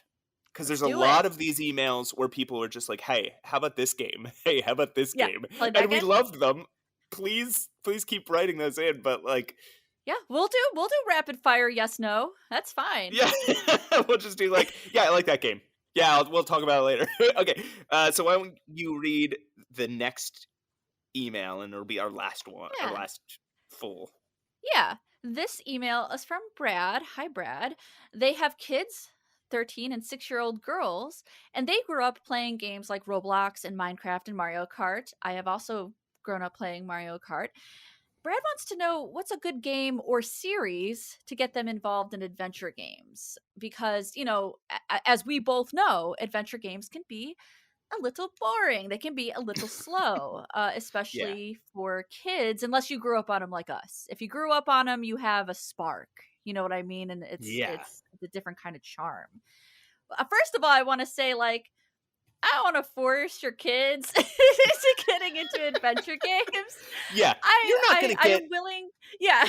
Cuz Let's there's a do it. lot of these emails where people are just like, "Hey, how about this game? Hey, how about this Yeah. game?" Play And back we in. loved them. Please keep writing those in, but like Yeah, we'll do rapid fire yes no. That's fine. yeah, we'll just do like, "Yeah, I like that game. Yeah, we'll talk about it later." Okay. So why don't you read the next email and it'll be our last one, our Yeah. last full. Yeah. This email is from Brad. Hi, Brad. They have kids, 13 and 6-year-old girls, and they grew up playing games like Roblox and Minecraft and Mario Kart. I have also grown up playing Mario Kart. Brad wants to know what's a good game or series to get them involved in adventure games. Because, as we both know, adventure games can be a little boring. They can be a little slow, Yeah. especially for kids, unless you grew up on them like us. If you grew up on them, you have a spark. You know what I mean? And it's Yeah. it's a different kind of charm. First of all, I want to say I don't want to force your kids into getting into adventure games. Yeah. I You're not I gonna I get am willing. Yeah,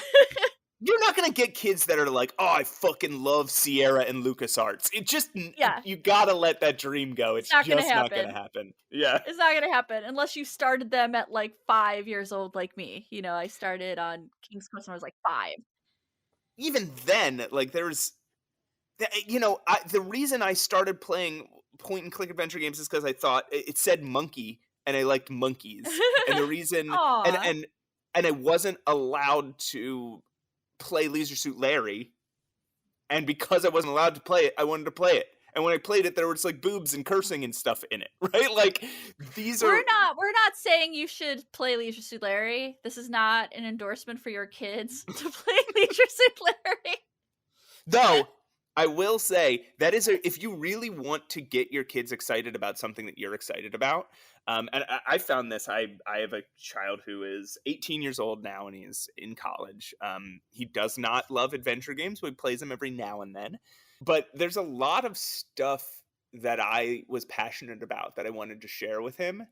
you're not gonna get kids that are like, "Oh, I fucking love Sierra and LucasArts." yeah. You gotta let that dream go. It's It's not gonna just not gonna happen. happen. Yeah. It's not gonna happen unless you started them at like 5 years old, like me. I started on King's Quest when I was like 5. Even then, like the reason I started playing point and click adventure games is because I thought it said monkey and I liked monkeys. And the reason Aw. and I wasn't allowed to play Leisure Suit Larry, and because I wasn't allowed to play it, I wanted to play it. And when I played it, there was like boobs and cursing and stuff in it, right? Like these are We're not saying you should play Leisure Suit Larry. This is not an endorsement for your kids to play Leisure Suit Larry. though I will say that is if you really want to get your kids excited about something that you're excited about. And I found this. I have a child who is 18 years old now, and he's in college. He does not love adventure games, but he plays them every now and then. But there's a lot of stuff that I was passionate about that I wanted to share with him.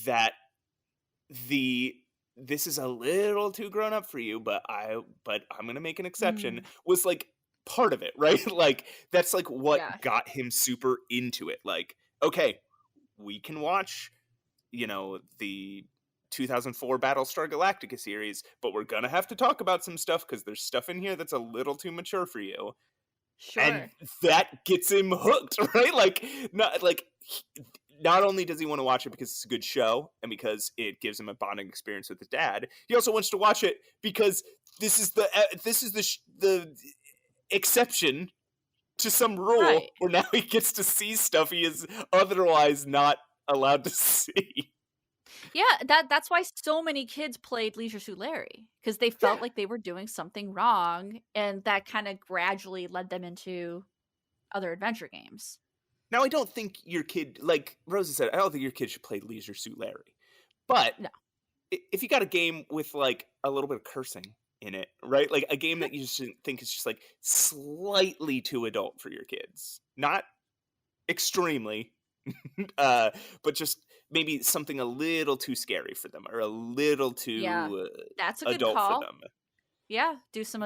That the this is a little too grown up for you, but I'm gonna make an exception, Mm, was like part of it, right? Like that's like yeah, what got him super into it. Like, okay, we can watch, the 2004 Battlestar Galactica series, but we're gonna have to talk about some stuff because there's stuff in here that's a little too mature for you. And sure. that gets him hooked, right? Not only does he want to watch it because it's a good show and because it gives him a bonding experience with his dad, he also wants to watch it because this is the exception to some rule Right. where now he gets to see stuff he is otherwise not allowed to see. Yeah, that's why so many kids played Leisure Suit Larry because they felt Yeah. like they were doing something wrong, and that kind of gradually led them into other adventure games. Now, I don't think your kid, like Rosa said, I don't think your kid should play Leisure Suit Larry. But No. if you got a game with like a little bit of cursing in it, right? Like a game that you just think is just like slightly too adult for your kids, not extremely, uh, but just maybe something a little too scary for them or a little Yeah, too that's a good adult for call. them. Yeah, do some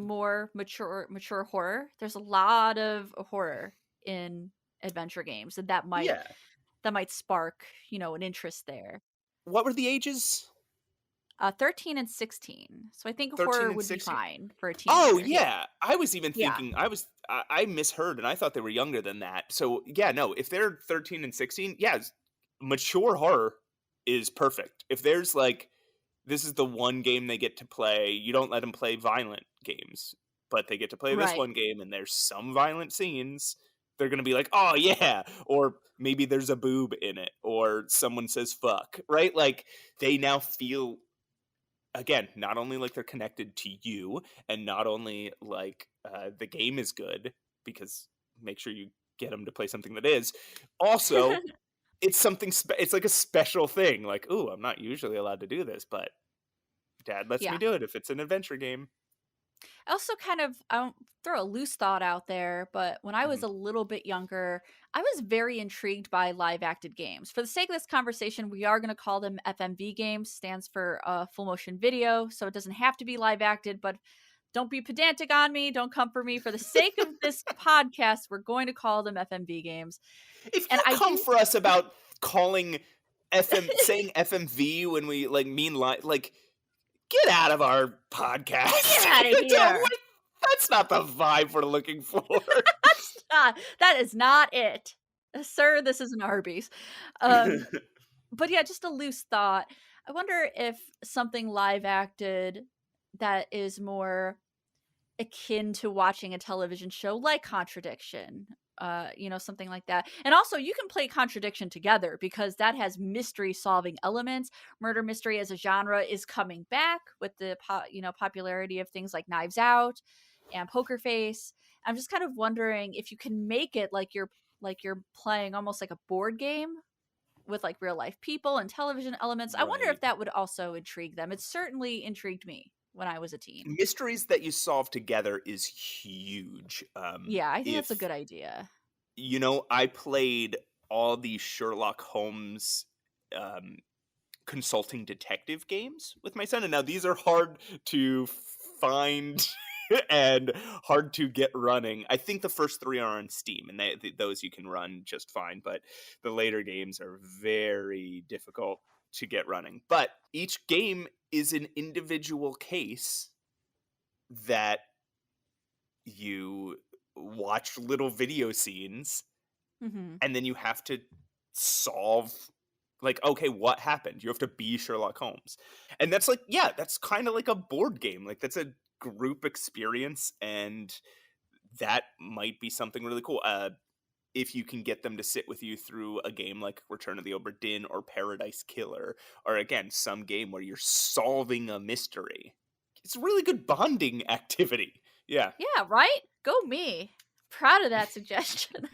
more mature horror. There's a lot of horror in adventure games, and Yeah. that might spark, an interest there. What were the ages? 13 and 16. So I think 13 horror and would be 16? fine for a Oh, teenager. Yeah. yeah. I was even Yeah. thinking I misheard and I thought they were younger than that. So, yeah, no, if they're 13 and 16, yeah, mature horror is perfect. If there's like this is the one game they get to play, you don't let them play violent games, but they get to play this Right. one game and there's some violent scenes, they're going to be like, "Oh, yeah." Or maybe there's a boob in it or someone says fuck, right? Like they now feel again, not only like they're connected to you, and not only like the game is good because make sure you get them to play something that is. Also, it's something. It's like a special thing. Like, ooh, I'm not usually allowed to do this, but Dad lets me Yeah. do it if it's an adventure game. I also I don't throw a loose thought out there, but when I was Mhm. a little bit younger, I was very intrigued by live acted games. For the sake of this conversation, we are going to call them FMV games, stands for full motion video. So it doesn't have to be live acted, but don't be pedantic on me. Don't come for me. For the sake of this podcast, we're going to call them FMV games. If And you I come do. for us about calling saying FMV when we like mean like get out of our Get podcast. out of here. That's not the vibe we're looking for. That is not it. Sir, this is an Arby's. But yeah, just a loose thought. I wonder if something live acted that is more akin to watching a television show like Contradiction, something like that. And also, you can play Contradiction together because that has mystery solving elements. Murder mystery as a genre is coming back with the popularity of things like Knives Out and Poker Face. I'm just kind of wondering if you can make it like you're playing almost like a board game with like real life people and television elements. I wonder Right. if that would also intrigue them. It certainly intrigued me when I was a teen. Mysteries that you solve together is huge. Yeah, I think that's a If good idea. I played all these Sherlock Holmes um, consulting detective games with my son, and now these are hard to find and hard to get running. I think the first three are on Steam, and those you can run just fine, but the later games are very difficult to get running. But each game is an individual case that you watch little video scenes Hmm. and then you have to solve like okay what happened, you have to be Sherlock Holmes, and that's like yeah that's kind of like a board game, like that's a group experience, and that might be something really cool if you can get them to sit with you through a game like Return of the Obra Dinn or Paradise Killer, or again some game where you're solving a mystery. It's a really good bonding activity. Yeah. Yeah, right? Go me. Proud of that suggestion.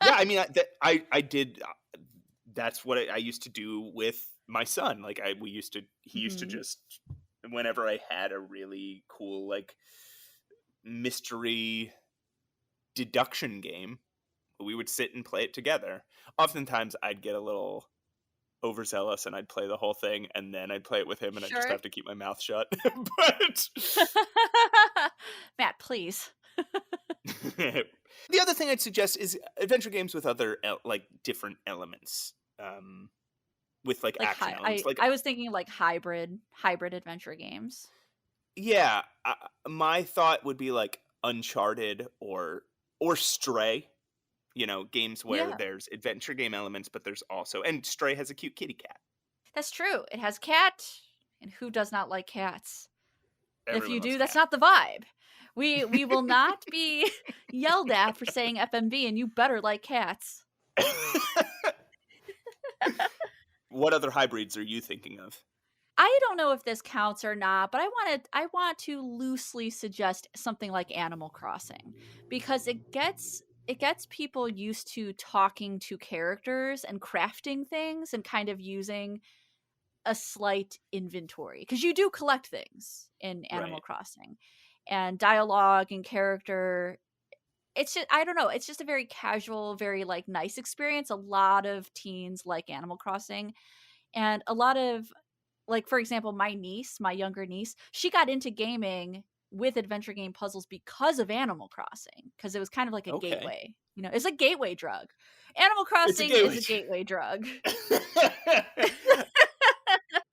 Yeah, I mean, I did. That's what I used to do with my son. Like, he used to Hmm. just whenever I had a really cool like mystery deduction game, we would sit and play it together. Oftentimes, I'd get a little overzealous and I'd play the whole thing, and then I'd play it with him, and I'd just Sure. have to keep my mouth shut. But Matt, please. the other thing I'd suggest is adventure games with other like different elements, with like Like action hi elements. Like I was thinking like hybrid adventure games. yeah, my thought would be like Uncharted or Stray. Games where Yeah, there's adventure game elements, but there's also and Stray has a cute kitty cat. that's true. It has cat, and who does not like cats? If you Everyone loves do, that's cat. not the vibe. We will not be yelled at for saying FMV, and you better like cats. What other hybrids are you thinking of? I don't know if this counts or not, but I want to loosely suggest something like Animal Crossing because it gets it gets people used to talking to characters and crafting things and kind of using a slight inventory, because you do collect things in Animal Right. Crossing, and dialogue and character. It's just, I don't know, it's just a very casual, very like nice experience. A lot of teens like Animal Crossing, and a lot of, like, for example, my younger niece, she got into gaming with adventure game puzzles because of Animal Crossing, because it was kind of like a Okay. gateway. You know, it's a gateway drug. Animal It's a Crossing is gateway. a gateway drug.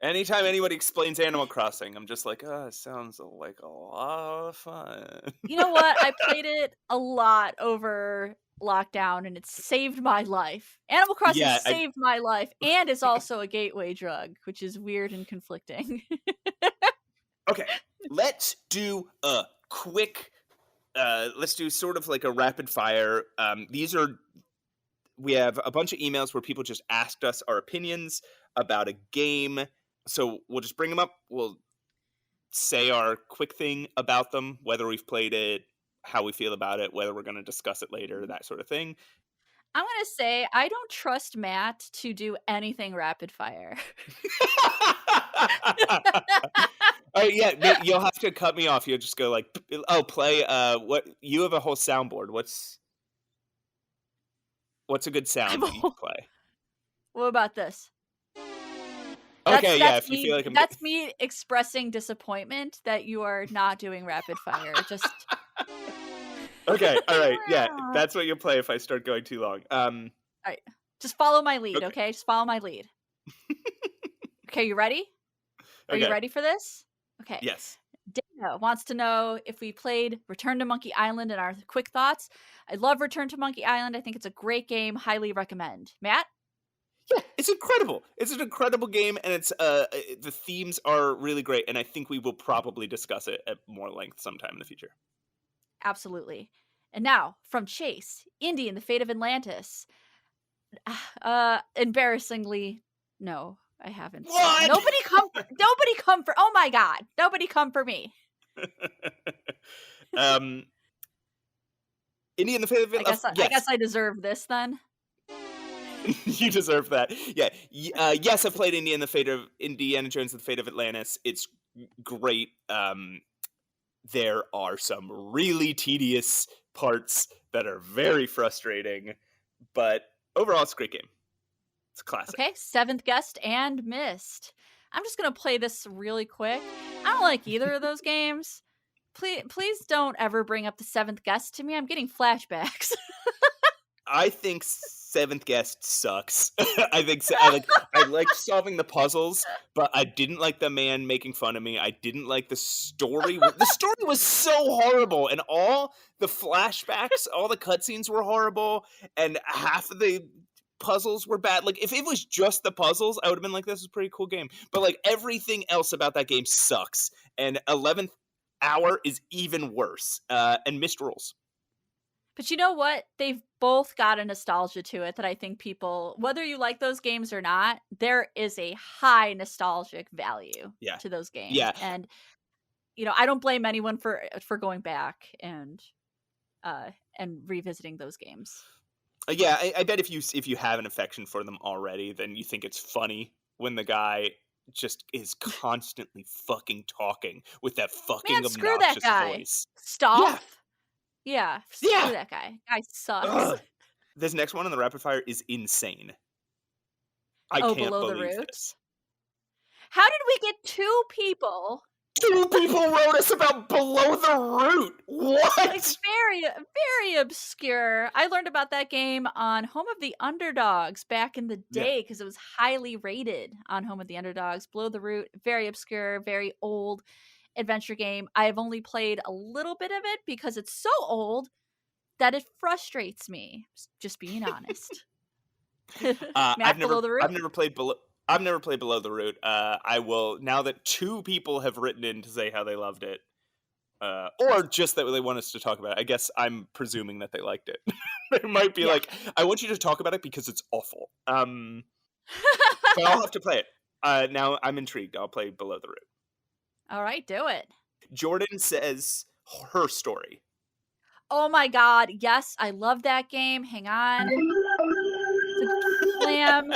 Anytime anybody explains Animal Crossing, I'm just like, oh, it sounds like a lot of fun. You know what? I played it a lot over lockdown, and it saved my life. Animal Crossing Yeah, saved my life, and it's also a gateway drug, which is weird and conflicting. okay. Let's do a quick let's do sort of like a rapid fire. We have a bunch of emails where people just asked us our opinions about a game. So we'll just bring them up. We'll say our quick thing about them, whether we've played it, how we feel about it, whether we're going to discuss it later, that sort of thing. I'm gonna say I don't trust Matt to do anything rapid fire. Yeah, you'll have to cut me off. You'll just go like, oh, play. What you have a whole soundboard. What's a good sound that you can play? What about this? Okay, yeah. That's If you me. feel like I'm That's me expressing disappointment that you are not doing rapid fire. Just okay, all right, yeah. That's what you'll play if I start going too long. all right. Just follow my lead, Okay. okay? Just follow my lead. Okay, you ready? Are you ready for this? Okay. Yes. Dana wants to know if we played Return to Monkey Island and our quick thoughts. I love Return to Monkey Island. I think it's a great game. Highly recommend. Matt? Yeah, it's incredible. It's an incredible game, and it's the themes are really great, and I think we will probably discuss it at more length sometime in the future. Absolutely. And now, from Chase, Indy and the Fate of Atlantis. Embarrassingly, no, I haven't. What? Nobody come for, oh my god, nobody come for me. Indy and the Fate of Atlantis. I guess I deserve this then. You deserve that. Yeah. Yes, I've played Indy and the Fate of Indiana Jones and the Fate of Atlantis. It's great. There are some really tedious parts that are very frustrating, but overall, it's a great game. It's a classic. Okay, seventh guest and missed. I'm just gonna play this really quick. I don't like either of those games. Please don't ever bring up the seventh guest to me. I'm getting flashbacks. I think seventh guest sucks. I liked solving the puzzles, but I didn't like the man making fun of me. I didn't like the story. The story was so horrible, and all the flashbacks, all the cutscenes were horrible, and half of the puzzles were bad. Like, if it was just the puzzles, I would have been like, this is a pretty cool game. But like, everything else about that game sucks, and 11th Hour is even worse, and missed rules. But you know what? They've both got a nostalgia to it that I think people, whether you like those games or not, there is a high nostalgic value to those games. Yeah. And you know, I don't blame anyone for going back and revisiting those games. Yeah, I bet if you have an affection for them already, then you think it's funny when the guy just is constantly fucking talking with that fucking obnoxious voice. Stop. Yeah, screw that guy. Guy sucks. Ugh. This next one on the rapid fire is insane. I can't Below the believe Root? this. How did we get two people? Two people wrote us about Below the Root. What? It's very, very obscure. I learned about that game on Home of the Underdogs back in the day because it was highly rated on Home of the Underdogs. Below the Root, very obscure, very old adventure game. I have only played a little bit of it because it's so old that it frustrates me. Just being honest. I've Below the Root? never played Below the Root. I will, now that two people have written in to say how they loved it, or just that they want us to talk about it. I guess I'm presuming that they liked it. They might be like, I want you to talk about it because it's awful. But I'll have to play it. Now I'm intrigued. I'll play Below the Root. All right, do it. Jordan says her story. Oh my god, yes, I love that game. Hang on. Slam.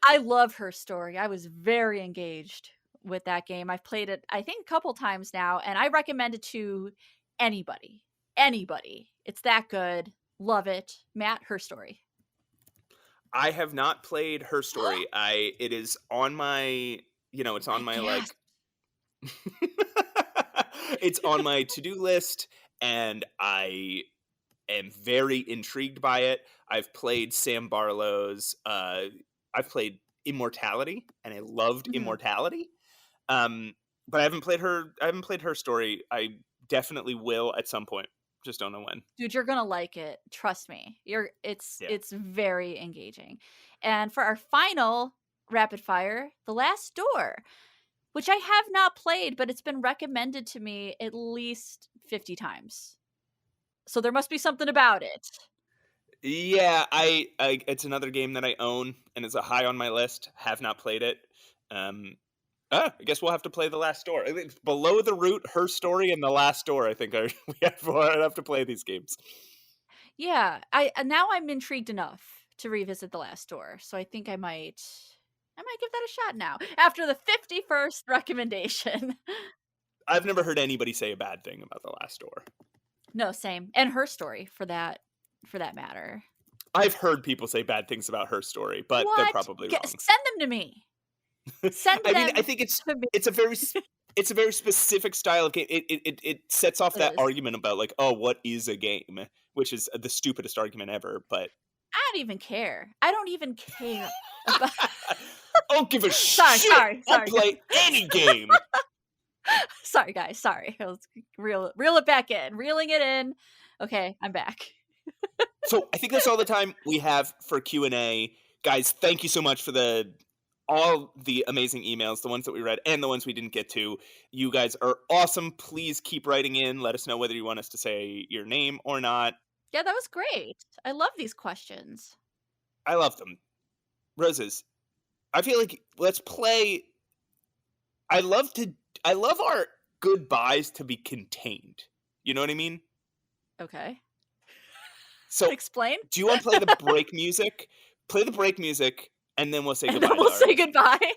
I love her story. I was very engaged with that game. I've played it, I think, a couple times now, and I recommend it to anybody. Anybody. It's that good. Love it. Matt, her story. I have not played Her Story. It is on my, it's on my Yes. like it's on my to-do list, and I am very intrigued by it. I've played Sam Barlow's I've played Immortality, and I loved Mhm. Immortality. But I haven't played Her Story. I definitely will at some point. Just don't know when. Dude, you're gonna like it. Trust me. Yeah. It's very engaging. And for our final rapid fire, The Last Door, which I have not played, but it's been recommended to me at least 50 times. So there must be something about it. Yeah, I it's another game that I own and is a high on my list. Have not played it. I guess we'll have to play The Last Door. I think Below the Root, Her Story, and The Last Door. I think we'll have to play these games. Yeah, now I'm intrigued enough to revisit The Last Door. So I think I might give that a shot now after the 51st recommendation. I've never heard anybody say a bad thing about The Last Door. No, same. And Her Story for that matter. I've heard people say bad things about Her Story, but they're What? probably wrong. Send them to me. Send I mean, I them think to me. it's a very specific style of game. It sets off It that is. argument about like, oh, what is a game, which is the stupidest argument ever. But I don't even care. I don't even care about. I don't give a Sorry, shit. sorry, I'll sorry. play any game. Sorry, guys. Sorry. Let's reel it back in. Reeling it in. Okay, I'm back. So I think that's all the time we have for Q&A. Guys, thank you so much for all the amazing emails, the ones that we read and the ones we didn't get to. You guys are awesome. Please keep writing in. Let us know whether you want us to say your name or not. Yeah, that was great. I love these questions. I love them. Roses, I feel like let's play. I love our goodbyes to be contained. You know what I mean? Okay. So Explain. do you want to play the break music? Play the break music, and then we'll say And goodbye. then we'll say goodbye.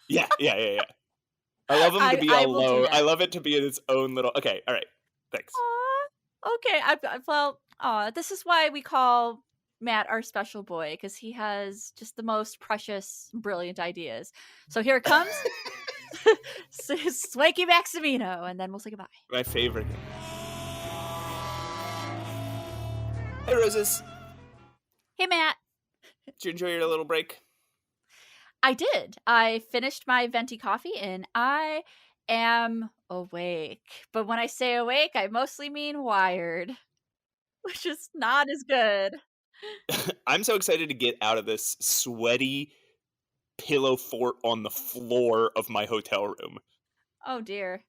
Yeah. I love them to be I all will do low. that. I love it to be in its own little. Okay, all right. Thanks. Aw. Okay. This is why we call Matt our special boy, because he has just the most precious, brilliant ideas. So here it comes. Swanky Maximino, and then we'll say goodbye. My favorite. Hey, Roses. Hey, Matt. Did you enjoy your little break? I did. I finished my venti coffee, and I am awake. But when I say awake, I mostly mean wired, which is not as good. I'm so excited to get out of this sweaty pillow fort on the floor of my hotel room. Oh, dear.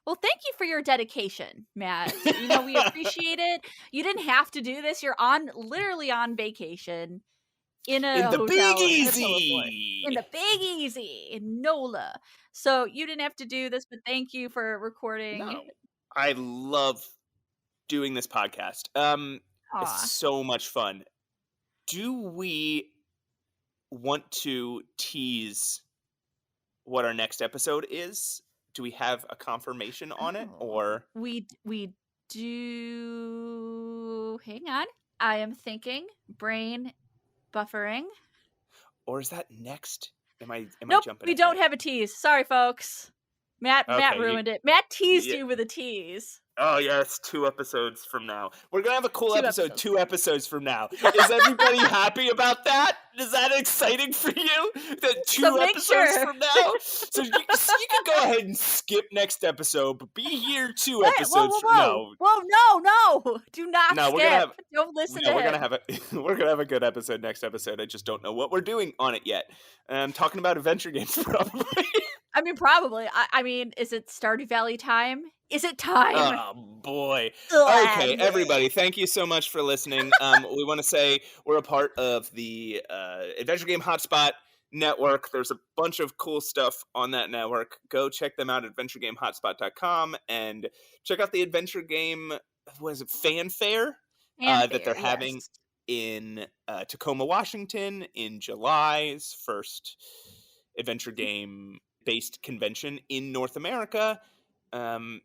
Well, thank you for your dedication, Matt. We appreciate it. You didn't have to do this. You're literally on vacation in a In the hotel Big in a pillow fort. Easy! In the Big Easy in NOLA. So you didn't have to do this, but thank you for recording. No. I love doing this podcast. It's Aw. so much fun. Do we want to tease what our next episode is? Do we have a confirmation on it, or we do? Hang on, I am thinking. Brain buffering. or is that next? Am I Nope, jumping? we don't have a tease. Sorry, folks. Matt Okay, ruined it. Matt teased yeah. you with a tease. Oh yes, 2 episodes from now. We're gonna have a cool 2 episode episodes. 2 episodes from now. Is everybody happy about that? Is that exciting for you? That 2 So make episodes sure. from now? So you can go ahead and skip next episode, but be here 2 What? episodes from now. Whoa, no! Do not No, skip. we're gonna have. Don't listen No, to we're him. gonna have we're gonna have a good episode next episode. I just don't know what we're doing on it yet. I'm talking about adventure games probably. I mean, probably. I mean, is it Stardew Valley time? Is it time? Oh boy. Ugh. Okay, everybody, thank you so much for listening. We want to say we're a part of the Adventure Game Hotspot network. There's a bunch of cool stuff on that network. Go check them out at adventuregamehotspot.com and check out the Adventure Game was it fanfare that they're Fanfare, having yes. in Tacoma, Washington in July's first adventure game based convention in North America. We want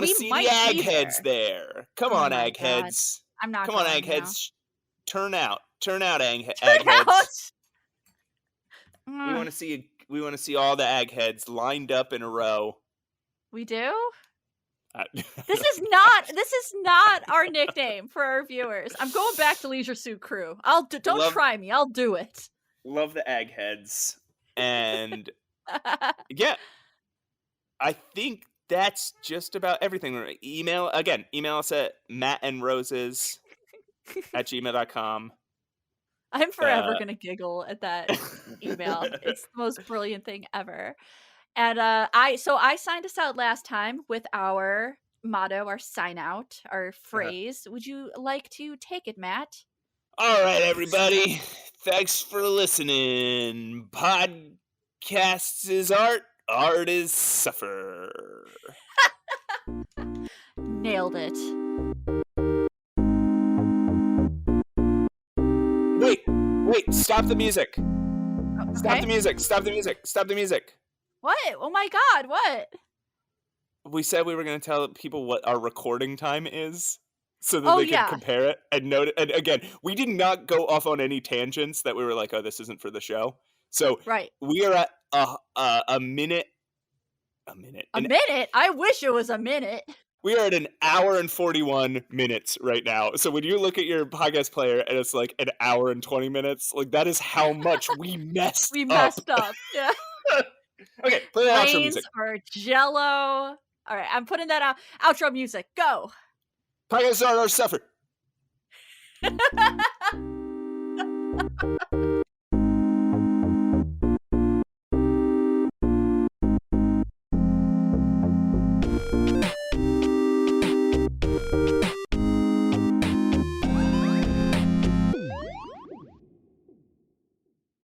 to We see the might be Agheads there. there. Come Oh on, my god. Agheads. I'm not Come on, going, you know. Agheads. Turn out, Turn Agheads. out! We want to see all the Agheads lined up in a row. We do? I- This is not our nickname for our viewers. I'm going back to Leisure Suit Crew. Don't try me. I'll do it. Love the Eggheads. And yeah, I think that's just about everything. Email us at mattandroses@gmail.com. I'm forever gonna giggle at that email. It's the most brilliant thing ever. And I signed us out last time with our motto, our sign out, our phrase. Would you like to take it, Matt? All right, everybody. Thanks for listening. Podcasts is art. Art is suffer. Nailed it. Wait, stop the music. Okay. Stop the music. What? Oh my god, what? We said we were going to tell people what our recording time is so that they could compare it and note it. And again, we did not go off on any tangents that we were like, oh, this isn't for the show. So we are at a minute. A minute? I wish it was a minute. We are at an hour and 41 minutes right now. So when you look at your podcast player and it's like an hour and 20 minutes, like that is how much we messed up. Yeah. Okay, play the outro music. Or Jello. All right, I'm putting that out. Outro music. Go. Podcasts are suffer.